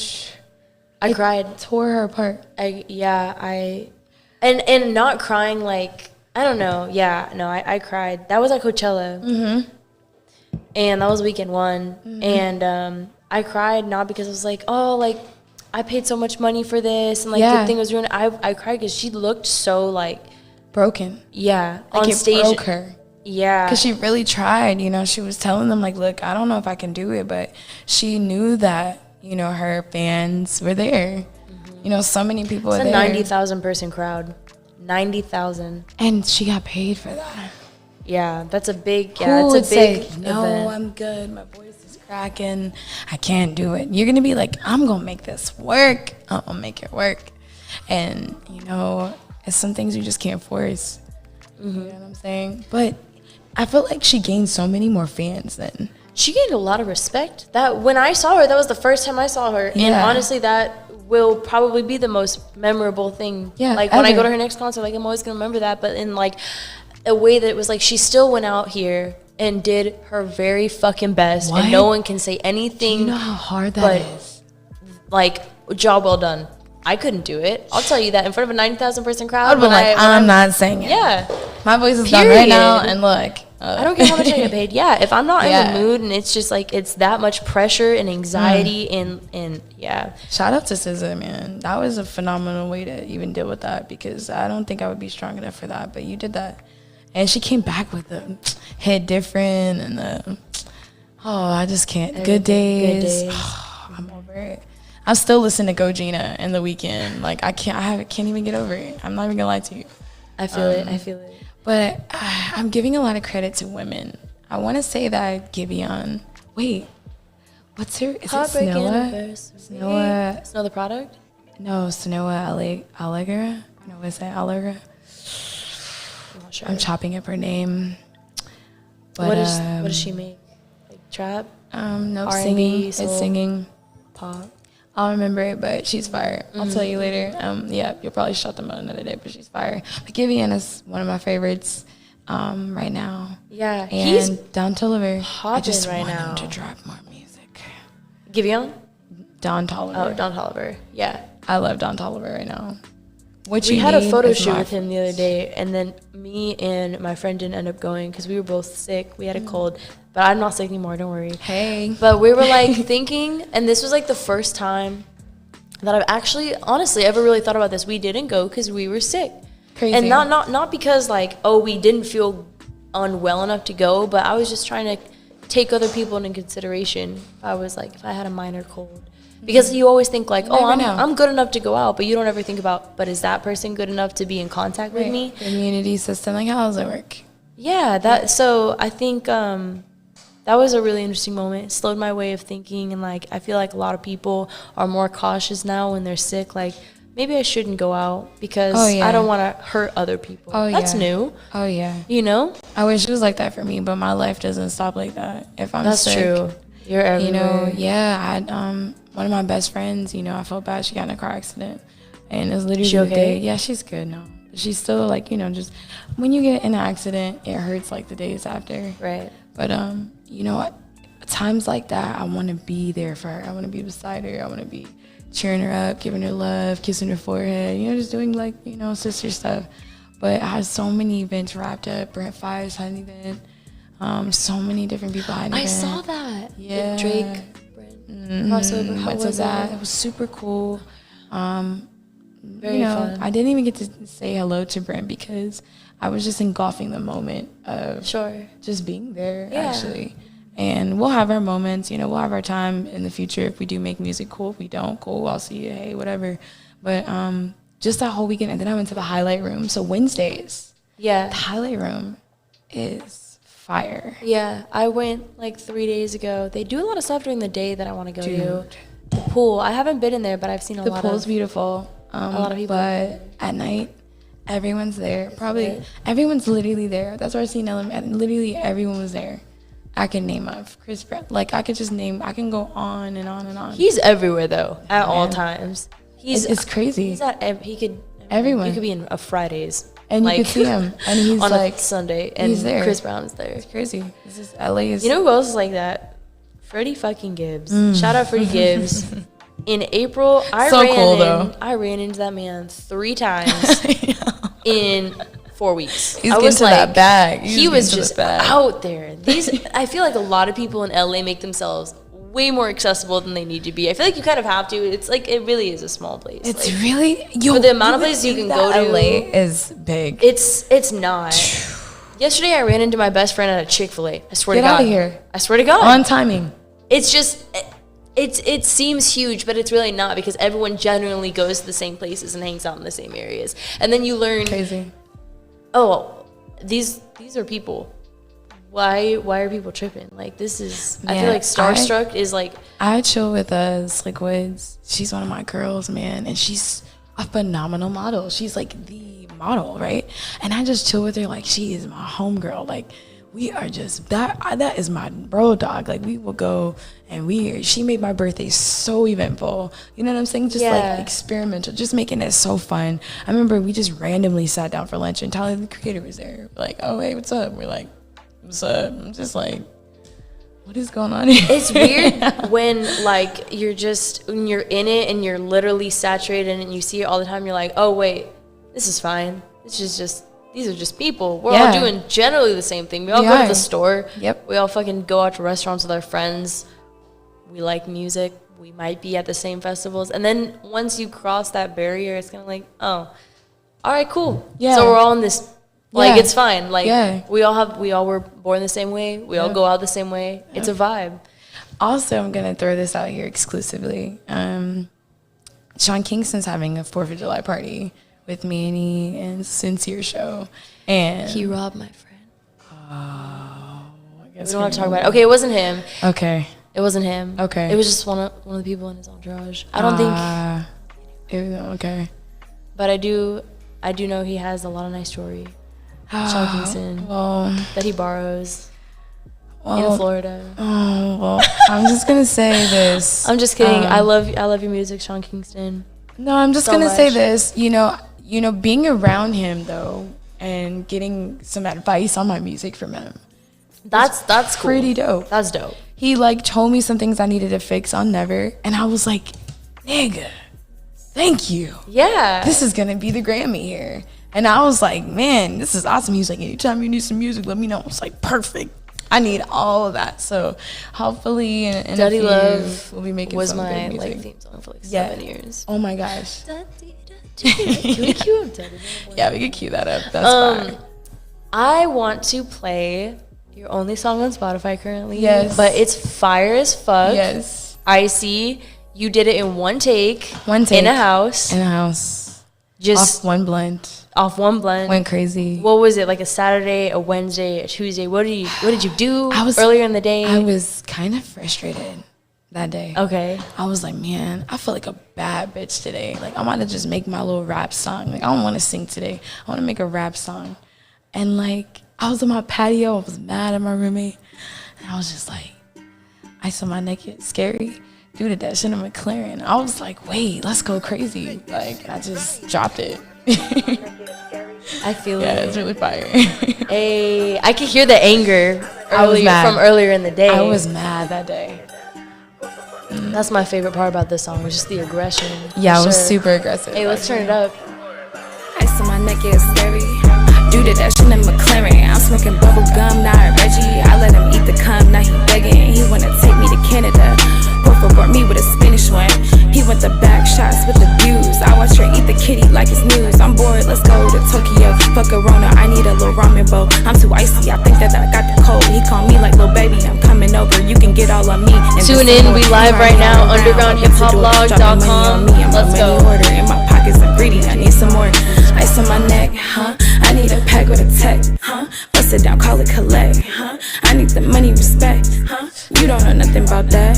I cried. Tore her apart. And not crying like, I don't know. Yeah, no, I cried. That was at Coachella. And that was weekend one. And I cried not because I was like, oh, like, I paid so much money for this. And, like, the thing was ruined. I cried because she looked so, like, broken. Yeah. Like, on it stage. broke her. Yeah. Because she really tried. You know, she was telling them, like, look, I don't know if I can do it. But she knew that, you know, her fans were there. You know, so many people were there. It's a 90,000 person crowd. 90,000. And she got paid for that. Yeah, that's a big, Who it's a big say, no, event. I'm good. My voice is cracking. I can't do it. You're going to be like, I'm going to make this work. I'll make it work. And, you know, it's some things you just can't force. You know what I'm saying? But I feel like she gained so many more fans then. She gained a lot of respect. That when I saw her, that was the first time I saw her. And honestly, that will probably be the most memorable thing. Yeah, like when I go to her next concert, like I'm always gonna remember that. But in like a way that it was like she still went out here and did her very fucking best, and no one can say anything. Do you know how hard that is? Like, job well done. I couldn't do it. I'll tell you that in front of a 90,000 person crowd. I'd be like, I'm not singing. Yeah. My voice is done right now, and look. I don't care how much I get paid. Yeah, if I'm not in the mood and it's just like it's that much pressure and anxiety and yeah. Shout out to SZA, man. That was a phenomenal way to even deal with that because I don't think I would be strong enough for that, but you did that. And she came back with the hit different and the I just can't. Good days. I'm over it. I'm still listening to Go Gina in the weekend. Like I can't even get over it. I'm not even gonna lie to you. I feel it. But I'm giving a lot of credit to women. I want to say that Giveon. Wait, what's her? Is it Snowa? Snow the Product? No, Snowa Allegra. No, is that Allegra? I'm not sure. I'm chopping up her name. But, what does she make? Like trap? No, R&B, singing. soul, It's singing. pop. I'll remember it, but she's fire. I'll tell you later. Yeah, you'll probably shout them out another day, but she's fire. But Giveon is one of my favorites right now. Yeah, and he's Don Toliver. I just right want now. him to drop more music. Giveon? Don Toliver. Oh, Don Toliver. Yeah. I love Don Toliver right now. We had a photo shoot with him the other day, and then me and my friend didn't end up going because we were both sick. We had a cold, but I'm not sick anymore. Don't worry. Hey. But we were like thinking, and this was like the first time that I've actually, honestly, ever really thought about this. We didn't go because we were sick. Crazy. And not because like, oh, we didn't feel unwell enough to go, but I was just trying to take other people into consideration. I was like, if I had a minor cold. Because you always think like, oh, I'm good enough to go out, but you don't ever think about, but is that person good enough to be in contact with me? The immunity system, like how does it work? Yeah, so I think that was a really interesting moment. It slowed my way of thinking, and like I feel like a lot of people are more cautious now when they're sick. Like maybe I shouldn't go out because I don't want to hurt other people. That's new. Oh yeah. You know? I wish it was like that for me, but my life doesn't stop like that. If I'm sick, true. You're everywhere. You know, I had one of my best friends, you know, I felt bad. She got in a car accident. And it was literally she okay? the day. Yeah, she's good now. She's still like, you know, just when you get in an accident, it hurts like the days after. Right. But, you know, at times like that, I want to be there for her. I want to be beside her. I want to be cheering her up, giving her love, kissing her forehead, you know, just doing like, you know, sister stuff. But I had so many events wrapped up. Brent Fires had an event. So many different people had an event. I saw that. Yeah. The Drake crossover. How was that? It was super cool. Very fun. I didn't even get to say hello to Brent because I was just engulfing the moment of just being there, actually. And we'll have our moments, you know, we'll have our time in the future. If we do make music, cool. If we don't, cool. I'll see you, hey, whatever. But just that whole weekend. And then I went to the highlight room. So Wednesdays, the highlight room is fire. Yeah, I went like 3 days ago. They do a lot of stuff during the day that I want to go to. The pool, I haven't been in there, but I've seen a lot of... The pool's beautiful. A lot of people. But at night, Everyone's there. Probably everyone's literally there. That's where I seen Element. Literally everyone was there. I can name up Chris Brown. Like I can go on and on and on. He's everywhere though at all times. It's crazy. He's at everyone. You could be in a Fridays and like, you could see him, and he's on like a Sunday, and he's there. Chris Brown's there. It's crazy. This is LA. You know who else is like that? Freddie fucking Gibbs. Shout out Freddie Gibbs. In April, I ran into that man 3 times in 4 weeks. He's getting to that bag. He was just out there. I feel like a lot of people in LA make themselves way more accessible than they need to be. I feel like you kind of have to. It's like it really is a small place. It's like, really for the amount of places you can go to. LA is big. It's not. Yesterday, I ran into my best friend at a Chick-fil-A. I swear to God. Get out of here. I swear to God. On timing. It's just. It seems huge, but it's really not because everyone generally goes to the same places and hangs out in the same areas. And then you learn, crazy. Oh, these are people. Why are people tripping? Like this is. I feel like starstruck is like. I chill with Slick Woods. She's one of my girls, man, and she's a phenomenal model. She's like the model, right? And I just chill with her like she is my homegirl. Like. We are just that is my bro dog. Like we will go and she made my birthday so eventful. You know what I'm saying? Just like experimental, just making it so fun. I remember we just randomly sat down for lunch and Tyler the Creator was there. We're like, oh hey, what's up? We're like, what's up? I'm just like, what is going on here? It's weird when like when you're in it and you're literally saturated and you see it all the time, you're like, oh wait, this is fine. This is just these are just people. We're all doing generally the same thing. We all go to the store. Yep. We all fucking go out to restaurants with our friends. We like music. We might be at the same festivals. And then once you cross that barrier, it's kind of like, oh, all right, cool. Yeah. So we're all in this, like, it's fine. Like, we all were born the same way. We all go out the same way. It's a vibe. Also, I'm going to throw this out here exclusively. Sean Kingston's having a 4th of July party with Manny and Sincere show, and he robbed my friend. Oh, I guess we don't have to talk about it. Okay, it wasn't him. Okay, it wasn't him. Okay, it was just one of the people in his entourage. I don't think. Okay, but I do know he has a lot of nice jewelry. Sean Kingston, that he borrows in Florida. Oh well, I'm just gonna say this. I'm just kidding. I love your music, Sean Kingston. No, I'm just gonna say this. You know, being around him though, and getting some advice on my music from him. That's cool. Pretty dope. That's dope. He like told me some things I needed to fix on Never, and I was like, nigga, thank you. Yeah. This is gonna be the Grammy here. And I was like, man, this is awesome. He was like, anytime you need some music, let me know. I was like, perfect. I need all of that. So hopefully in Daddy Love we'll be making was some my good music. like theme song for like 7 years. Oh my gosh. Can we cue up Daddy Love? Yeah, we can cue that up. That's fine. I want to play your only song on Spotify currently. Yes. But it's fire as fuck. Yes. Icy. You did it in one take. One take. In a house. Just off one blunt. Went crazy. What was it, like a Saturday, a Wednesday, a Tuesday? What did you do earlier in the day? I was kind of frustrated that day. Okay. I was like, man, I feel like a bad bitch today. Like, I want to just make my little rap song. Like, I don't want to sing today. I want to make a rap song. And, like, I was on my patio. I was mad at my roommate. And I was just like, ice on my neck, it's scary. Dude, that shit in McLaren. I was like, wait, let's go crazy. Like, I just dropped it. I feel yeah, it's really fire. Hey, I could hear the anger from earlier in the day. I was mad that day. That's my favorite part about this song, was just the aggression. Yeah, it was super aggressive. Hey, let's turn it up. Ice on my neck is scary. Dude, that shit in McLaren. I'm smoking bubble gum, not Reggie. I let him eat the cum, now he begging. He wanna take me to Canada. Porfo brought me with a Spanish one. He went to back shots with the views. I watch her eat the kitty like it's news. I'm bored, let's go to Tokyo. Fuck a Rona, I need a little ramen bowl. I'm too icy, I think that I got the cold. He called me like, little baby, I'm coming over. You can get all on me. Tune in, we live right now, undergroundhiphopblog.com. Let's go. Order in my pockets, I'm greedy, I need some more ice on my neck, huh? I need a pack with a tech, huh? Bust Bust it down, call it collect, huh? I need the money, respect, huh? You don't know nothing about that.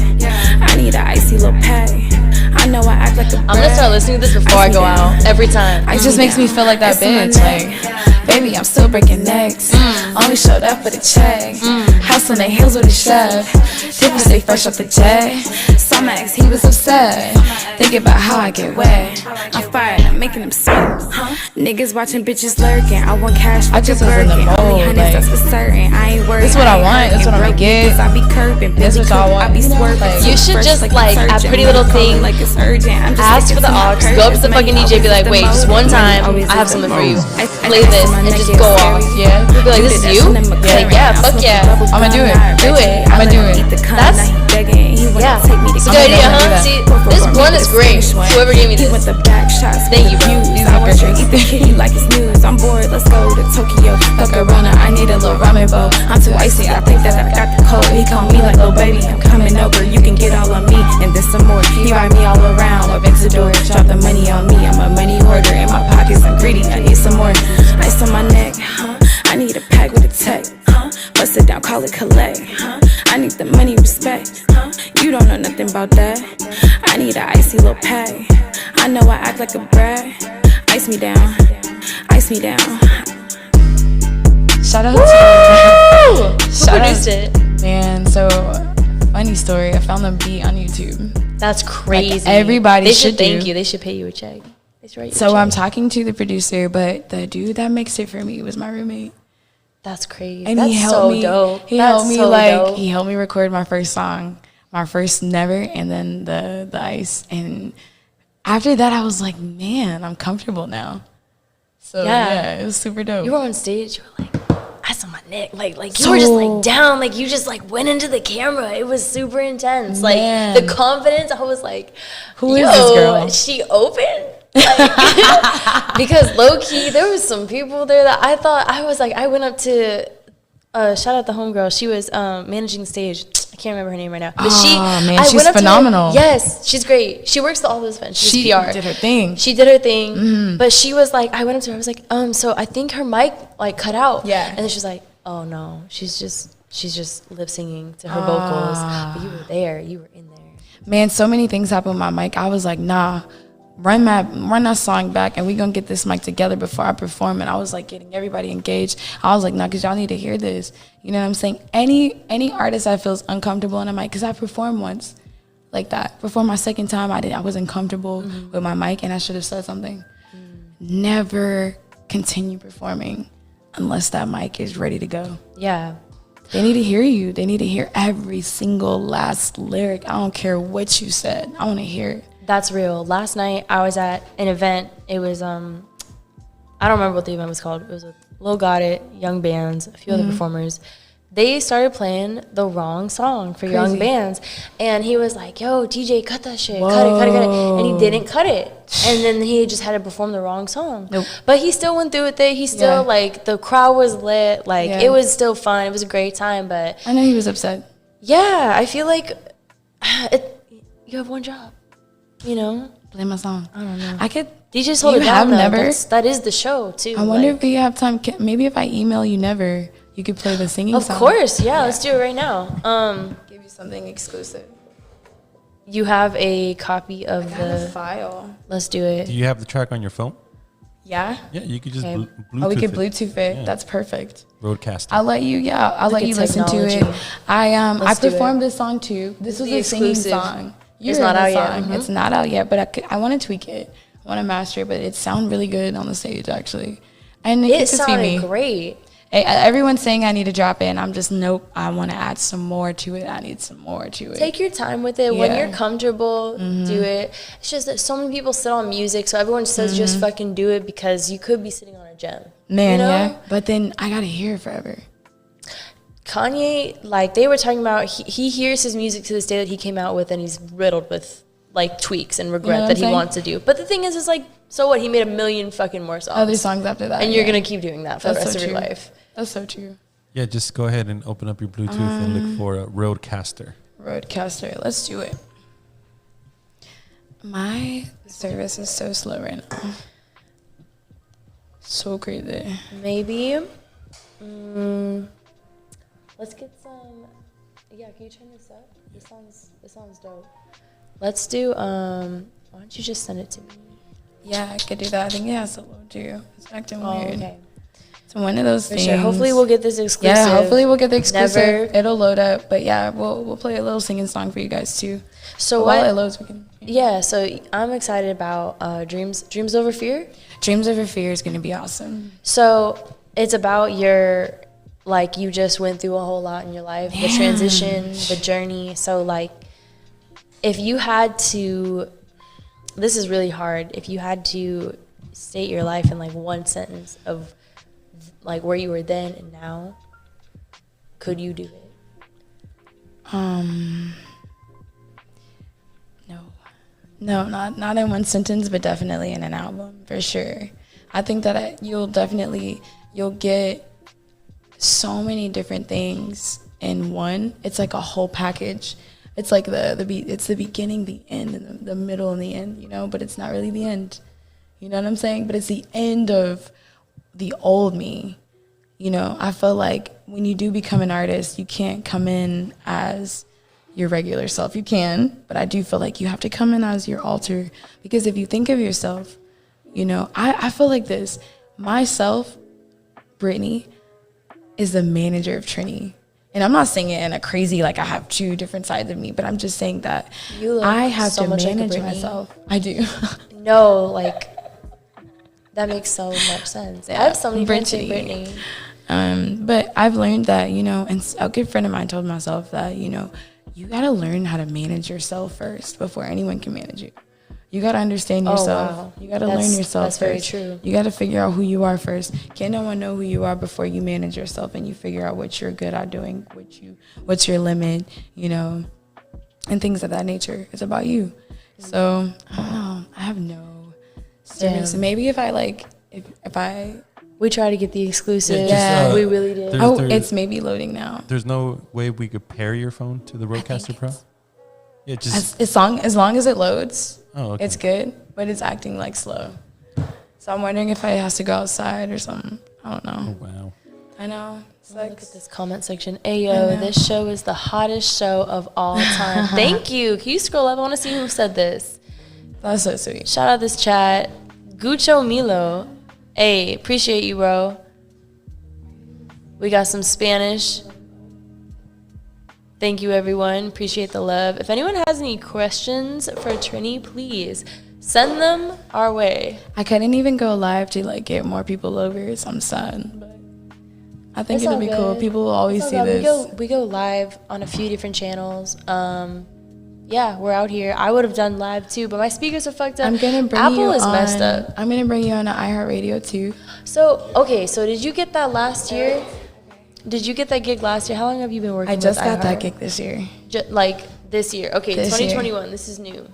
I need an icy little pay. I know I act like a I'm gonna start listening to this before I go out every time. It just makes me feel like that bitch. Like, baby, I'm still breaking necks. Only showed up for the check. House on the hills with a chef. People stay fresh off the jet. Some ex, he was upset. Thinking about how I get wet. I'm fired, I'm making them sweat. Niggas watching bitches lurking. I want cash, I just was in the mode. Only hundreds, that's for certain. I ain't worried. This is what I want. This is what I'm gonna get. I be curving. This is what I want. I be swerving. You should just like at Pretty Little Thing, like it's urgent. I'm just ask for the aux, go up to the fucking DJ, be like, wait, just one time, I have something for you. Play this and just go off. Yeah. You'll be like, this is you? Like, yeah, fuck yeah. I'm gonna do it. Do it. I'm gonna do it. That's, yeah. It's a good idea, huh? See, this one is great. Whoever gave me this. Thank you, bro. These are pictures. Eat the kitty like it's news. I'm bored, let's go to Tokyo. Fuck a runner, I need a little ramen bowl. I'm too icy, I think that I got the cold. He call me like, little baby, I'm coming over. You can get all on me, and then some more. He ride me all around, open the door, drop the money on me. I'm a money hoarder, in my pockets I'm greedy. I need some more ice on my neck, huh? I need a pack with a tech, huh? Bust it down, call it collect, huh? I need the money, respect, huh? You don't know nothing about that. I need an icy little pay. I know I act like a brat. Ice me down, ice me down. Shout out Woo! to Who produced it? Man, so funny story. I found the beat on YouTube. That's crazy. Like, everybody they should thank do. you. They should pay you a check. So I'm talking to the producer, but the dude that mixed it for me was my roommate. That's crazy. And That's he helped so me. dope. He That's helped me so dope. he helped me record my first song, my first Never, and then the ice. And after that, I was like, man, I'm comfortable now. So yeah, it was super dope. You were on stage. You were like, ice on my neck. Like you were just like down. Like you just like went into the camera. It was super intense. Man. Like the confidence. I was like, who is this girl? She open. Like, because low key, there was some people there that I thought I went up to. Shout out the homegirl. She was managing the stage. I can't remember her name right now. But she's phenomenal. Yes, she's great. She works at all those events. She's PR. Did her thing. She did her thing. But she was like, I went up to her. I was like, so I think her mic like cut out. Yeah. And then she's like, oh no, she's just lip singing to her vocals. But you were there. You were in there. Man, so many things happened with my mic. I was like, nah. Run that song back and we gonna get this mic together before I perform. And I was like getting everybody engaged. I was like, nah, cause y'all need to hear this. You know what I'm saying? Any artist that feels uncomfortable on a mic, cause I performed once like that. Before my second time, I wasn't comfortable with my mic and I should have said something. Never continue performing unless that mic is ready to go. Yeah. They need to hear you. They need to hear every single last lyric. I don't care what you said. I want to hear it. That's real. Last night I was at an event. It was I don't remember what the event was called. It was with Lil Got It, Young Bands, a few other performers. They started playing the wrong song for Young Bands, and he was like, "Yo, DJ, cut that shit, cut it," and he didn't cut it, and then he just had to perform the wrong song. Nope. But he still went through with it. He still like the crowd was lit. Like it was still fun. It was a great time. But I know he was upset. Yeah, I feel like you have one job. You know, play my song. I don't know. I could. DJs hold it down. Never. That is the show too. I wonder if we have time. Maybe if I email you Never, you could play the singing song. Of course, yeah. Let's do it right now. Give you something exclusive. You have a copy of the file. Let's do it. Do you have the track on your phone? Yeah. Yeah, you could just Bluetooth we could Bluetooth it. Yeah. That's perfect. Roadcaster. I'll let you. Yeah, I'll let you listen to it. I performed this song too. This was a singing song. It's not out yet. It's not out yet, but I want to tweak it. I want to master it, but it sounded really good on the stage, actually. And it sounded great. Everyone's saying I need to drop it, and I'm just, nope, I want to add some more to it. I need some more to it. Take your time with it. Yeah. When you're comfortable, do it. It's just that so many people sit on music, so everyone says just fucking do it because you could be sitting on a gem. Man, you know? Yeah. But then I got to hear it forever. Kanye, like they were talking about, he hears his music to this day that he came out with, and he's riddled with like tweaks and regret that he wants to do. But the thing is like, so what? He made 1 million fucking more songs. Other songs after that. And you're going to keep doing that for the rest of your life. That's so true. Yeah, just go ahead and open up your Bluetooth and look for a Roadcaster. Roadcaster. Let's do it. My service is so slow right now. So crazy. Maybe Let's get some. Yeah, can you turn this up? This sounds dope. Let's do. Why don't you just send it to me? Yeah, I could do that. I think it has to load too. It's acting weird. Okay. It's one of those things. Sure. Hopefully we'll get this exclusive. Yeah, hopefully we'll get the exclusive. Never. It'll load up. But yeah, we'll play a little singing song for you guys too. So while it loads, we can. Yeah. So I'm excited about Dreams Over Fear. Dreams Over Fear is gonna be awesome. So it's about your, like, you just went through a whole lot in your life, the transition, the journey. So like, if you had to, this is really hard. If you had to state your life in like one sentence of like where you were then and now, could you do it? No, not in one sentence, but definitely in an album for sure. I think that you'll get so many different things in one. It's like a whole package. It's like it's the beginning, the end, and the middle and the end, you know, but it's not really the end. You know what I'm saying? But it's the end of the old me. You know, I feel like when you do become an artist, you can't come in as your regular self. You can, but I do feel like you have to come in as your alter, because if you think of yourself, you know, I feel like this. Myself, Brittany, is the manager of TRINI. And I'm not saying it in a crazy, like I have two different sides of me, but I'm just saying that I have to manage myself. I do. No, like, that makes so much sense. Yeah. I have so many friends named Brittany. But I've learned that, you know, and a good friend of mine told myself that, you know, you got to learn how to manage yourself first before anyone can manage you. You got to understand yourself. Wow. You got to learn yourself that's first. Very true. You got to figure out who you are first. Can't no one know who you are before you manage yourself and you figure out what you're good at doing, what's your limit, you know, and things of that nature. It's about you. So, I don't know. I have no service. Maybe if I we try to get the exclusive. Yeah, we really did. It's maybe loading now. There's no way we could pair your phone to the Rodecaster Pro? Yeah, just as long as it loads, okay. It's good, but it's acting like slow. So I'm wondering if it has to go outside or something. I don't know. Oh, wow. I know. Look at this comment section. Ayo, this show is the hottest show of all time. Thank you. Can you scroll up? I want to see who said this. That's so sweet. Shout out this chat. Gucho Milo. Hey, appreciate you, bro. We got some Spanish. Thank you, everyone. Appreciate the love. If anyone has any questions for TRINI, please send them our way. I couldn't even go live to like get more people over, so I'm sad. But I think it'll be cool. People will always see this. We go live on a few different channels. Yeah, we're out here. I would have done live too, but my speakers are fucked up. I'm gonna bring Apple you is on, messed up. I'm gonna bring you on to iHeartRadio too. So did you get that last year? Did you get that gig last year? How long have you been working? I just got iHeart? that gig this year. Like this year? Okay, this 2021. Year. This is new.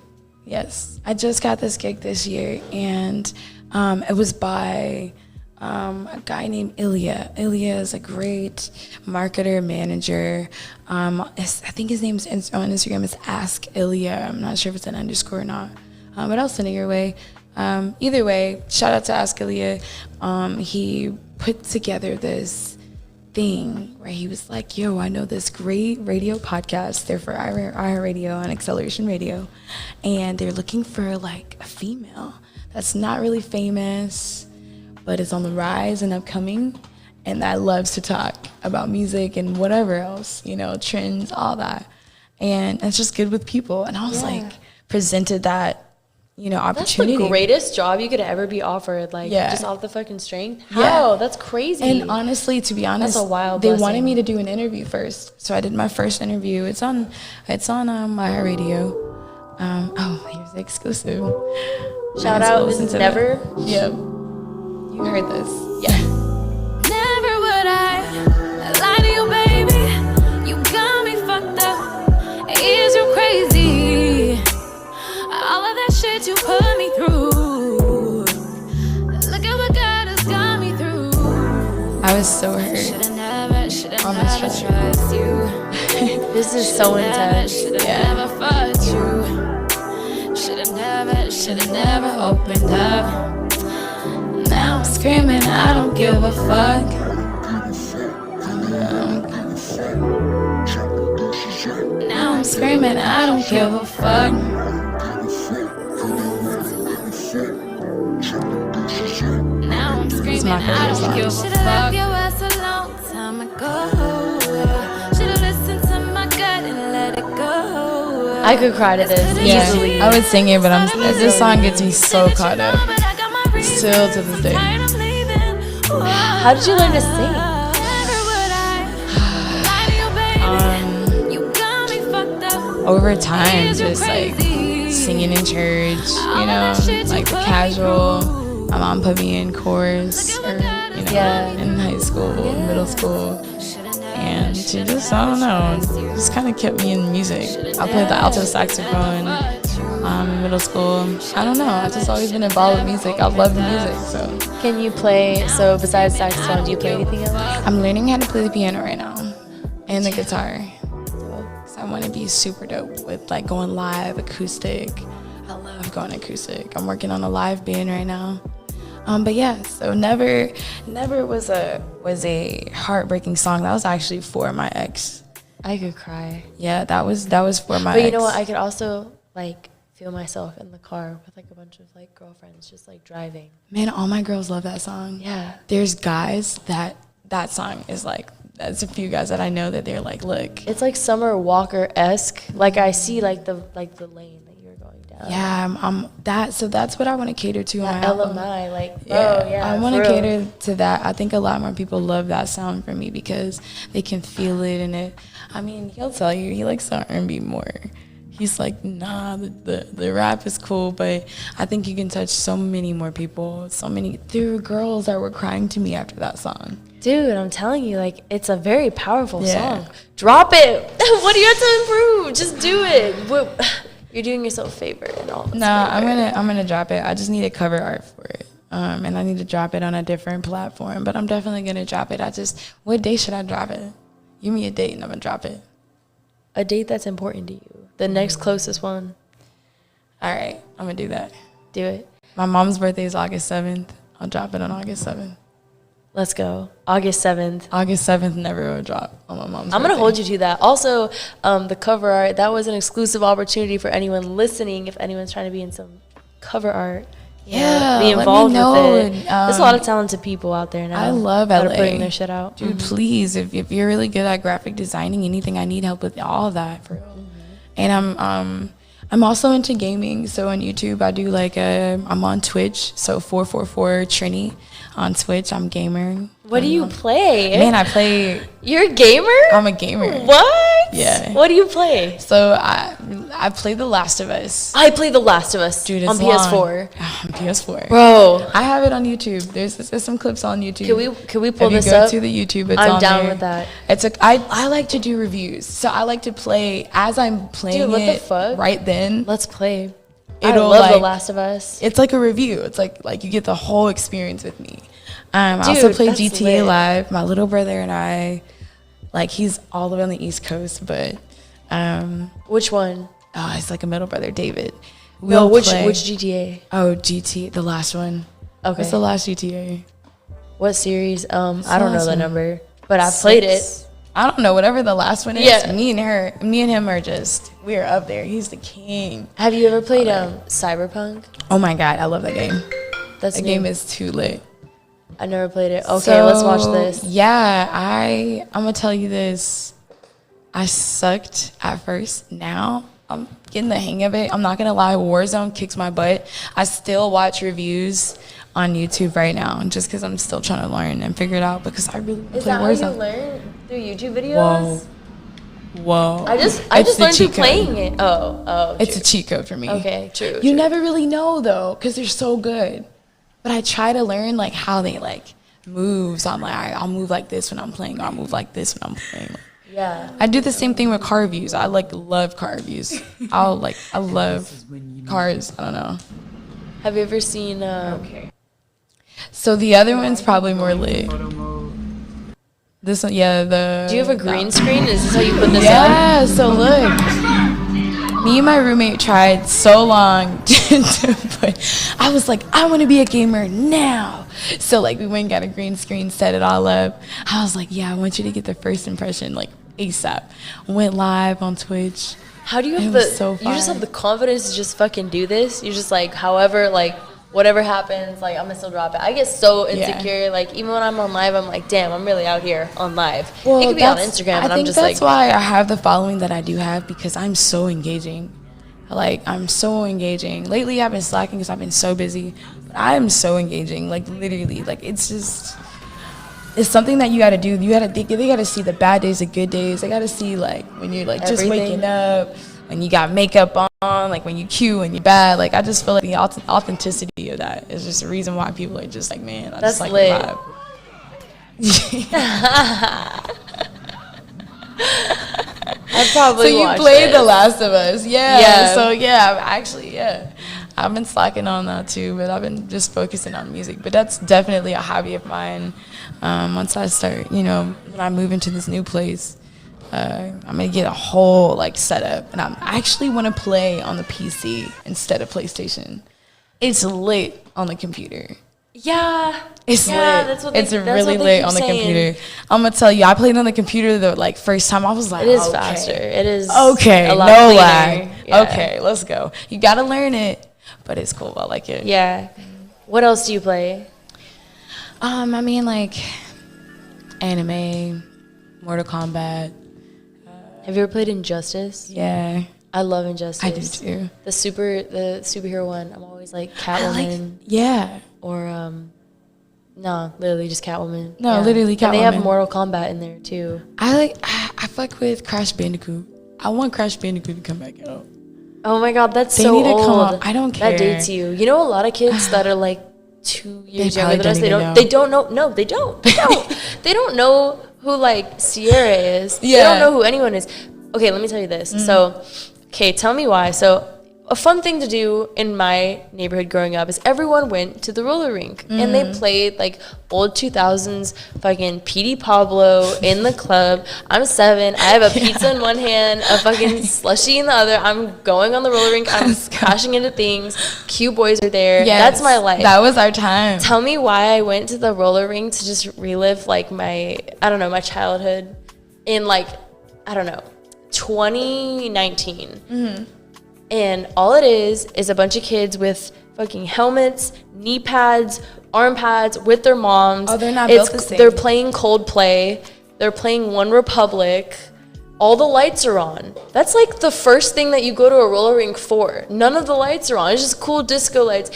Yes, I just got this gig this year, and it was by a guy named Ilya. Ilya is a great marketer, manager. I think his name's on Instagram is Ask Ilya. I'm not sure if it's an underscore or not, but I'll send it your way. Either way, shout out to Ask Ilya. He put together this thing where he was like, yo, I know this great radio podcast. They're for iHeartRadio and Acceleration Radio, and they're looking for like a female that's not really famous, but is on the rise and upcoming, and that loves to talk about music and whatever else, you know, trends, all that. And it's just good with people. And I was like, presented that, you know, opportunity. That's the greatest job you could ever be offered, like just off the fucking strength. How? That's crazy. And honestly, to be honest, that's a wild they blessing. wanted me to do an interview first. So I did my first interview. It's on my radio. Here's the exclusive. Shout out, this is Never. Yep. You heard this. Yeah. Never would I lie to you, baby. You got me fucked up. Is you crazy? All of that shit you put me through. Look at what God has got me through. I was so hurt. Should've never trust you. This is so intense. Should've never fucked you. Should've never opened up. Now I'm screaming, I don't give a fuck. screaming, I don't give a fuck. Now I'm screaming, I don't give a fuck. Should've left your ass a long time ago. Should've listened to my gut and let it go. I could cry to this easily. I would sing it, but this song gets me so caught up. Still to this day. How did you learn to sing? Over time, just like singing in church, you know, like the casual. My mom put me in chorus, or you know, in high school, middle school, and she just, I don't know, just kind of kept me in music. I played the alto saxophone in middle school. I don't know, I've just always been involved with music. I love music, so. Can you play? So besides saxophone, do you play anything else? I'm learning how to play the piano right now, and the guitar. I want to be super dope with like going live, acoustic. I love going acoustic. I'm working on a live band right now. But yeah, so never was a heartbreaking song. That was actually for my ex. I could cry. Yeah, that was for my ex. But you know what? I could also like feel myself in the car with like a bunch of like girlfriends just like driving. Man, all my girls love that song. Yeah. There's guys that song is like. There's a few guys that I know that they're like, look. It's like Summer Walker-esque. Like I see like the lane that you're going down. Yeah, so that's what I want to cater to. That LMI, like, I want to cater to that. I think a lot more people love that sound for me because they can feel it in it. I mean, he'll tell you he likes the R&B more. He's like, nah, the rap is cool, but I think you can touch so many more people. There were girls that were crying to me after that song. Dude, I'm telling you, like, it's a very powerful song. Drop it. What do you have to improve? Just do it. You're doing yourself a favor and all. No, I'm gonna drop it. I just need a cover art for it, and I need to drop it on a different platform. But I'm definitely gonna drop it. What day should I drop it? Give me a date and I'm gonna drop it. A date that's important to you. The next closest one. All right, I'm gonna do that. Do it. My mom's birthday is August 7th. I'll drop it on August 7th. Let's go. August 7th. August 7th never will drop on my mom's birthday. I'm going to hold you to that. Also, the cover art, that was an exclusive opportunity for anyone listening. If anyone's trying to be in some cover art, be involved with it. There's a lot of talented people out there now. I love LA. That are putting their shit out. Dude, please, if you're really good at graphic designing, anything, I need help with all of that. For real. And I'm also into gaming. So on YouTube, I do I'm on Twitch. So 444 TRINI on Twitch. I'm gamer. What do you play? Man, I play. You're a gamer? I'm a gamer. What? Yeah. What do you play? So I play The Last of Us. I play The Last of Us. Dude, it's on PS4. On PS4. Bro. I have it on YouTube. There's some clips on YouTube. Can we pull this up? If you go to the YouTube, it's I'm on down there. with that. I like to do reviews. So I like to play as I'm playing. Dude, what the fuck? Right then. Let's play. I love The Last of Us. It's like a review. It's like you get the whole experience with me. I also play GTA Live. My little brother and I, he's all the way on the East Coast, but which one? Oh, he's like a middle brother, David. Which GTA? Oh, GT, the last one. Okay. What's the last GTA? What series? I don't know the number, but I've played it. I don't know, whatever the last one is. Yeah. Me and him are we're up there. He's the king. Have you ever played Cyberpunk? Oh my God, I love that game. That game is too lit. I never played it. Okay, let's watch this. Yeah, I'm gonna tell you this. I sucked at first. Now I'm getting the hang of it. I'm not gonna lie, Warzone kicks my butt. I still watch reviews on YouTube right now, just because I'm still trying to learn and figure it out. Because I really play Warzone. Is that how you learn through YouTube videos? Whoa. I just learned through playing it. Oh. It's a cheat code for me. Okay, true. You never really know though, because they're so good. But I try to learn how they move. So I'm I'll move like this when I'm playing, or I'll move like this when I'm playing. Yeah. I do the same thing with car reviews. I love car reviews. I love cars. I don't know. Have you ever seen? Okay. So the other one's probably more lit. This one, yeah. Do you have a green screen? Is this how you put this up? Yeah. So look. Me and my roommate tried so long to put. I was like, I want to be a gamer now. So we went and got a green screen, set it all up. I was like, yeah, I want you to get the first impression ASAP. Went live on Twitch, How do you have It was so you just have fun. the confidence to just fucking do this? You're just like, however, like, whatever happens, like, I'm gonna still drop it. I get so insecure. Like, even when I'm on live, I'm like, damn, I'm really out here on live. It could be on Instagram, and I'm just that's like, why I have the following that I do have, because I'm so engaging. Like, I'm so engaging. Lately, I've been slacking because I've been so busy. But I am so engaging. Like, literally, like, it's just, it's something that you got to do. They got to see the bad days, the good days. They got to see, like, when you're, like, just waking up, when you got makeup on, like, when you cute, when you're bad. Like, I just feel like the authenticity of that is just the reason why people are just like, man, I just like the vibe. I probably so you played The Last of Us. Yeah. So, I've been slacking on that, too. But I've been just focusing on music. But that's definitely a hobby of mine. Once I start, when I move into this new place, I'm going to get a whole, like, setup. And I actually want to play on the PC instead of PlayStation. It's lit on the computer. Yeah. It's lit. That's what It's really lit on the computer. I'm going to tell you, I played on the computer the, like, first time. I was like, it is faster. It is okay, a lot no cleaner. lag. Yeah. Okay, let's go. You got to learn it, but it's cool. I like it. Yeah. What else do you play? I mean, like, anime, Mortal Kombat. Have you ever played Injustice? Yeah. I love Injustice. I do too. The superhero one. I'm always like Catwoman. Yeah. Or no, literally just Catwoman. No, literally Catwoman. And they have Mortal Kombat in there too. I fuck with Crash Bandicoot. I want Crash Bandicoot to come back out. Oh my god, that's They so need to old. come out. I don't care. That dates you. You know, a lot of kids that are like 2 years They younger than us. probably They don't know. No, they don't. They don't know who like Sierra is. Yeah. They don't know who anyone is. Okay, let me tell you this. So, okay, tell me why. So, a fun thing to do in my neighborhood growing up is everyone went to the roller rink and they played like old 2000s fucking PD Pablo in the club. I'm 7. I have a pizza in one hand, a fucking slushie in the other. I'm going on the roller rink. I'm crashing into things. Cute boys are there. Yes, that's my life. That was our time. Tell me why I went to the roller rink to just relive like my childhood in like, 2019. And all it is a bunch of kids with fucking helmets, knee pads, arm pads with their moms. Oh, they're not built the same. They're playing Coldplay. They're playing One Republic. All the lights are on. That's like the first thing that you go to a roller rink for. None of the lights are on. It's just cool disco lights.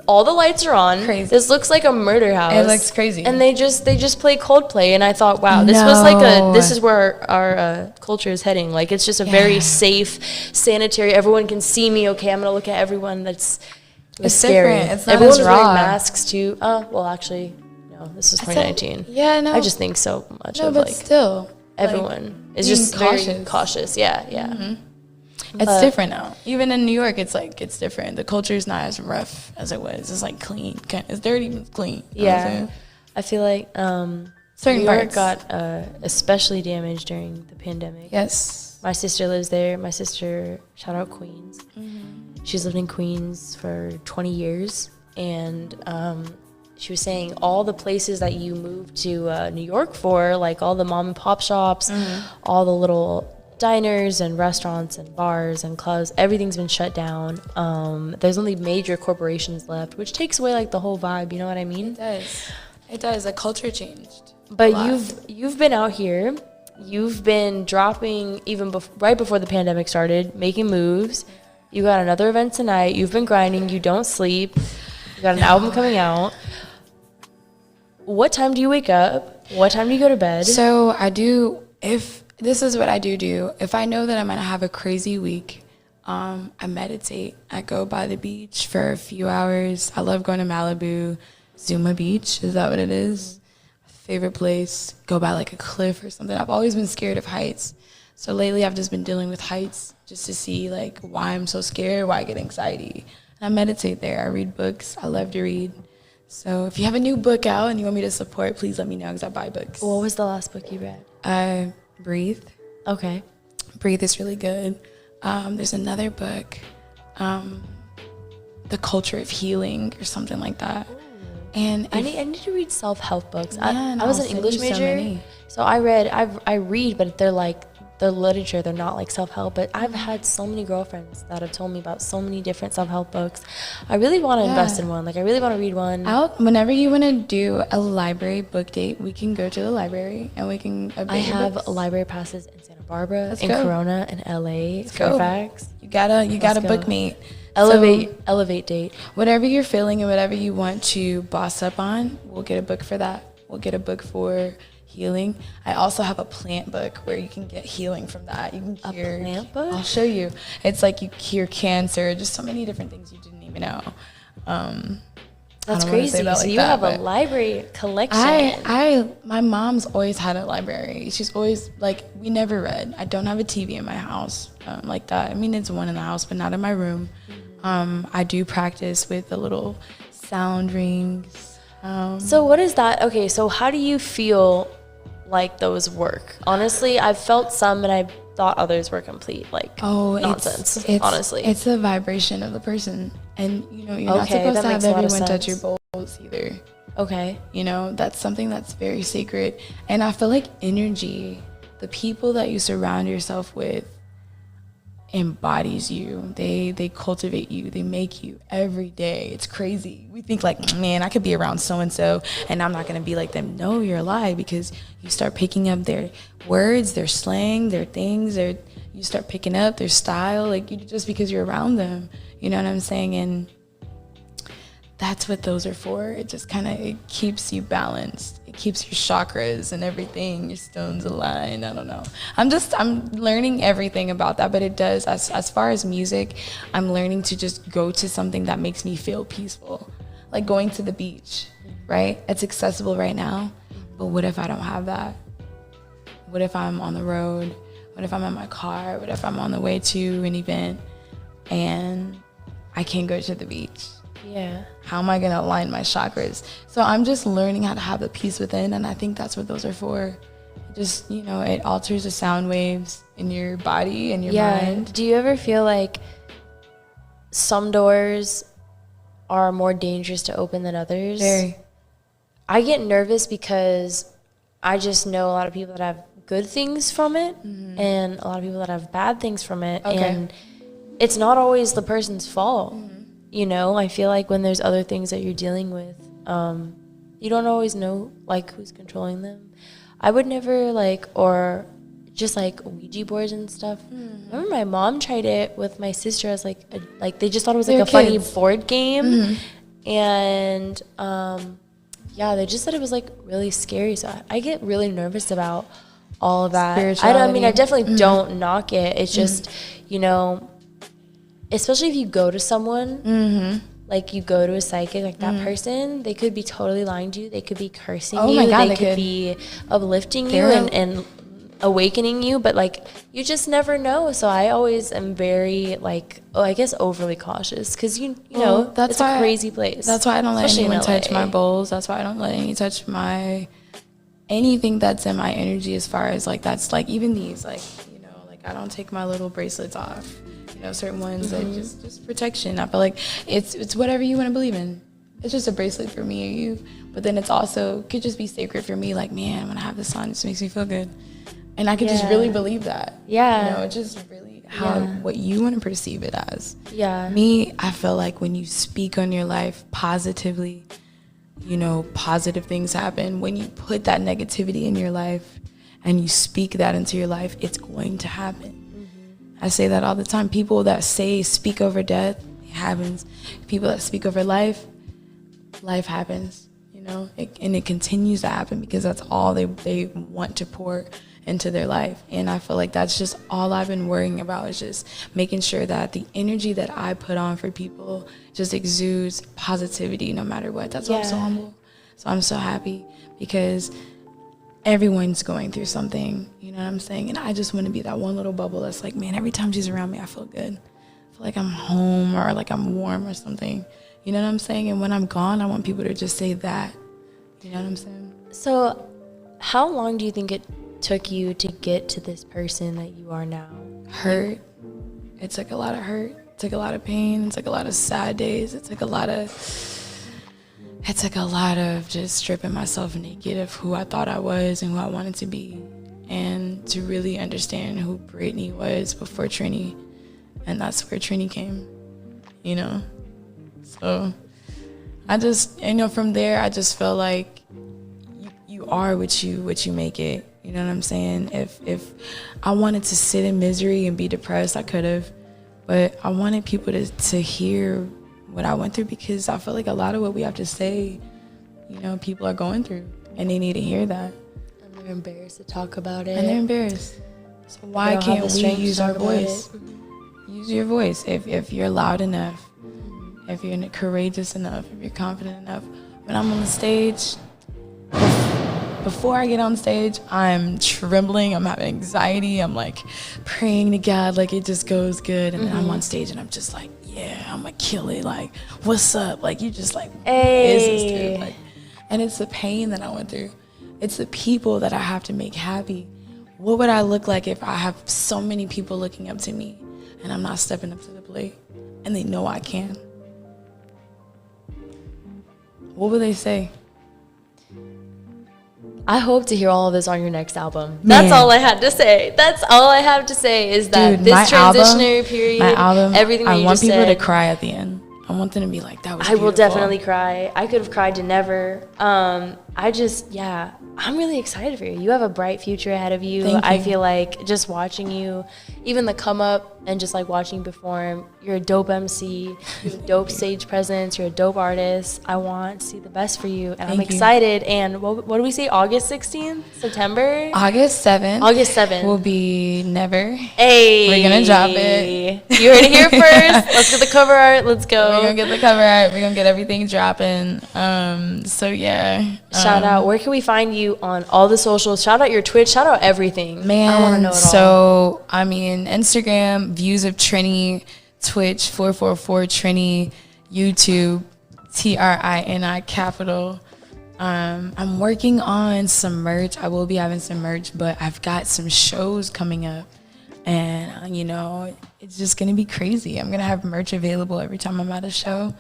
All the lights are on. Crazy. This looks like a murder house. It looks crazy. And they just play Coldplay, and I thought, wow, this is where our culture is heading. Like, it's just a very safe, sanitary. Everyone can see me. Okay, I'm gonna look at everyone. It's scary. Different. It's not Everyone as was raw. wearing masks too. Well, actually, no. This was 2019. Yeah, no. I just think so much No, of but like still, everyone is being just very cautious. Yeah. It's different now. Even in New York, it's different. The culture is not as rough as it was. It's like clean. It's dirty, but it's clean. You know what I'm saying? I feel like Certain New York parts. got especially damaged during the pandemic. Yes. My sister lives there. My sister, shout out Queens. She's lived in Queens for 20 years. And she was saying all the places that you moved to New York for, like all the mom and pop shops, all the little diners and restaurants and bars and clubs, everything's been shut down. There's only major corporations left, which takes away like the whole vibe, you know what I mean? It does. The culture changed. But you've been out here. You've been dropping even right before the pandemic started, making moves. You got another event tonight. You've been grinding. You don't sleep. You got an album coming out. What time do you wake up? What time do you go to bed? So this is what I do. If I know that I'm going to have a crazy week, I meditate. I go by the beach for a few hours. I love going to Malibu. Zuma Beach, is that what it is? Favorite place. Go by like a cliff or something. I've always been scared of heights. So lately I've just been dealing with heights just to see like why I'm so scared, why I get anxiety. And I meditate there. I read books. I love to read. So if you have a new book out and you want me to support, please let me know because I buy books. What was the last book you read? Breathe. Okay. Breathe is really good. There's another book, The Culture of Healing or something like that. And I need to read self-help books. Yeah, I was an English major, so I read, but they're like the literature, they're not like self-help, but I've had so many girlfriends that have told me about so many different self-help books. I really want to invest in one. Like, I really want to read one. Whenever you want to do a library book date, we can go to the library and we can I have library passes in Santa Barbara, in go. Corona, in LA, Fairfax. You gotta book me. Elevate date. Whatever you're feeling and whatever you want to boss up on, we'll get a book for that. We'll get a book for healing. I also have a plant book where you can get healing from that. You can cure. A plant book? I'll show you. It's like you cure cancer, just so many different things you didn't even know. That's crazy. So you have a library collection. My mom's always had a library. She's always like, we never read. I don't have a TV in my house like that. I mean, it's one in the house, but not in my room. I do practice with the little sound rings. So what is that? Okay, so how do you feel like those work? Honestly, I've felt some and I thought others were complete nonsense. Honestly, it's the vibration of the person, and you're not supposed to have everyone touch your bowls either. Okay, that's something that's very sacred, and I feel like energy, the people that you surround yourself with, embodies you. They cultivate you. They make you every day. It's crazy. We think like, man, I could be around so and so and I'm not gonna be like them. No, you're a lie, because you start picking up their words, their slang, their things, you start picking up their style, like just because you're around them. You know what I'm saying? And that's what those are for. It just it keeps you balanced. It keeps your chakras and everything, your stones aligned. I don't know. I'm learning everything about that, but it does, as far as music, I'm learning to just go to something that makes me feel peaceful. Like going to the beach, right? It's accessible right now, but what if I don't have that? What if I'm on the road? What if I'm in my car? What if I'm on the way to an event and I can't go to the beach? Yeah. How am I going to align my chakras? So I'm just learning how to have the peace within, and I think that's what those are for. Just, it alters the sound waves in your body and your mind. Do you ever feel like some doors are more dangerous to open than others? Very. I get nervous because I just know a lot of people that have good things from it, and a lot of people that have bad things from it. Okay. And it's not always the person's fault. I feel like when there's other things that you're dealing with, you don't always know who's controlling them. I would never or just Ouija boards and stuff. Remember my mom tried it with my sister as they just thought it was a funny board game, and they just said it was really scary. So I get really nervous about all of that. I definitely don't knock it. It's just especially if you go to someone, you go to a psychic, that person, they could be totally lying to you. They could be cursing you. My God, they could be uplifting you and awakening you. But, you just never know. So I always am very, overly cautious. Because, it's a crazy place. That's why I don't let anyone touch my bowls. That's why I don't let anyone touch anything that's in my energy, as far as, that's, even these, I don't take my little bracelets off. Certain ones that just protection. I feel like it's whatever you want to believe in. It's just a bracelet for me or you, but then it's also could just be sacred for me. Man, when I have this on, it just makes me feel good, and I could just really believe that. It's just really what you want to perceive it as. Me, I feel like when you speak on your life positively, positive things happen. When you put that negativity in your life and you speak that into your life, it's going to happen. I say that all the time. People that speak over death, it happens. People that speak over life happens, and it continues to happen because that's all they want to pour into their life. And I feel like that's just all I've been worrying about, is just making sure that the energy that I put on for people just exudes positivity no matter what. That's why I'm so humble. So I'm so happy because everyone's going through something, you know what I'm saying? And I just want to be that one little bubble that's man, every time she's around me, I feel good. I feel like I'm home, or I'm warm or something. You know what I'm saying? And when I'm gone, I want people to just say that. You know what I'm saying? So how long do you think it took you to get to this person that you are now? Hurt. It took a lot of hurt. It took a lot of pain. It took a lot of sad days. It took a lot of just stripping myself naked of who I thought I was and who I wanted to be. and to really understand who Brittany was before TRINI. And that's where TRINI came, you know? So I just, you know, from there, I just felt like you are what you make it. You know what I'm saying? If I wanted to sit in misery and be depressed, I could have. But I wanted people to hear what I went through, because I feel like a lot of what we have to say, you know, people are going through, and they need to hear that. And they're embarrassed to talk about it. And they're embarrassed. So why can't we use our voice? Use your voice. If you're loud enough, if you're courageous enough, if you're confident enough. When I'm on the stage, before I get on stage, I'm trembling, I'm having anxiety, I'm like praying to God, like it just goes good. And then I'm on stage and I'm just like, yeah, I'm gonna kill it. Like, what's up? Like, you just like, hey. Is this dude? Like, and it's the pain that I went through. It's the people that I have to make happy. What would I look like if I have so many people looking up to me and I'm not stepping up to the plate and they know I can? What would they say? I hope to hear all of this on your next album. Man. That's all I had to say. That's all I have to say is that Dude, this transitionary period, my album, everything that I you want just people said, to cry at the end. I want them to be like, that was I beautiful. will definitely cry. I could have cried to never. I'm really excited for you. You have a bright future ahead of you. Thank you. I feel like just watching you, even the come up and just like watching you perform, you're a dope MC, you have a dope stage presence, you're a dope artist. I want to see the best for you, and I'm Thank you. excited. And what do we say, August 16th? September? August 7th. August 7th. Will be Never. Hey. We're going to drop it. You heard it here first. Let's get the cover art. Let's go. We're going to get the cover art. We're going to get everything dropping. So, yeah. Shout out. Where can we find you on all the socials? Shout out your Twitch. Shout out everything. Man, I want to know it all. so, I mean, Instagram, Views of TRINI, Twitch, 444 TRINI, YouTube, TRINI capital. I'm working on some merch. I will be having some merch, but I've got some shows coming up. And, you know, it's just going to be crazy. I'm going to have merch available every time I'm at a show.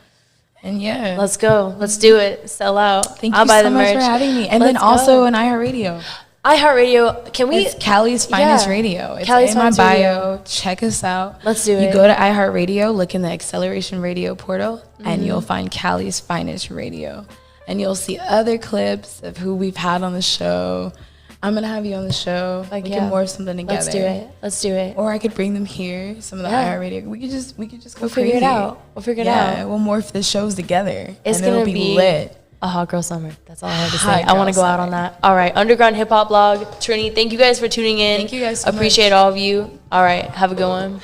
And, yeah. Let's go. Let's do it. Sell out. Thank I'll you buy so the much merch. for having me. And Let's then also go. an iHeartRadio. iHeartRadio. Can we? It's Cali's Finest Yeah. Radio. It's Cali's in my Finest bio. Radio. Check us out. Let's do You it. go to iHeartRadio, look in the Acceleration Radio portal, and you'll find Cali's Finest Radio. And you'll see other clips of who we've had on the show. I'm going to have you on the show. Like, we yeah. can morph something together. Let's do it. Let's do it. Or I could bring them here, some of the Yeah. iHeartRadio. We could just go We'll crazy. figure it out. We'll figure it Yeah, out. we'll morph the shows together. It's and it'll going to be lit. a hot girl summer. That's all I have to say. Hot I want girl to go out summer. on that. All right. Underground Hip Hop Blog. TRINI, thank you guys for tuning in. Thank you guys so Appreciate much. all of you. All right. Have a good one.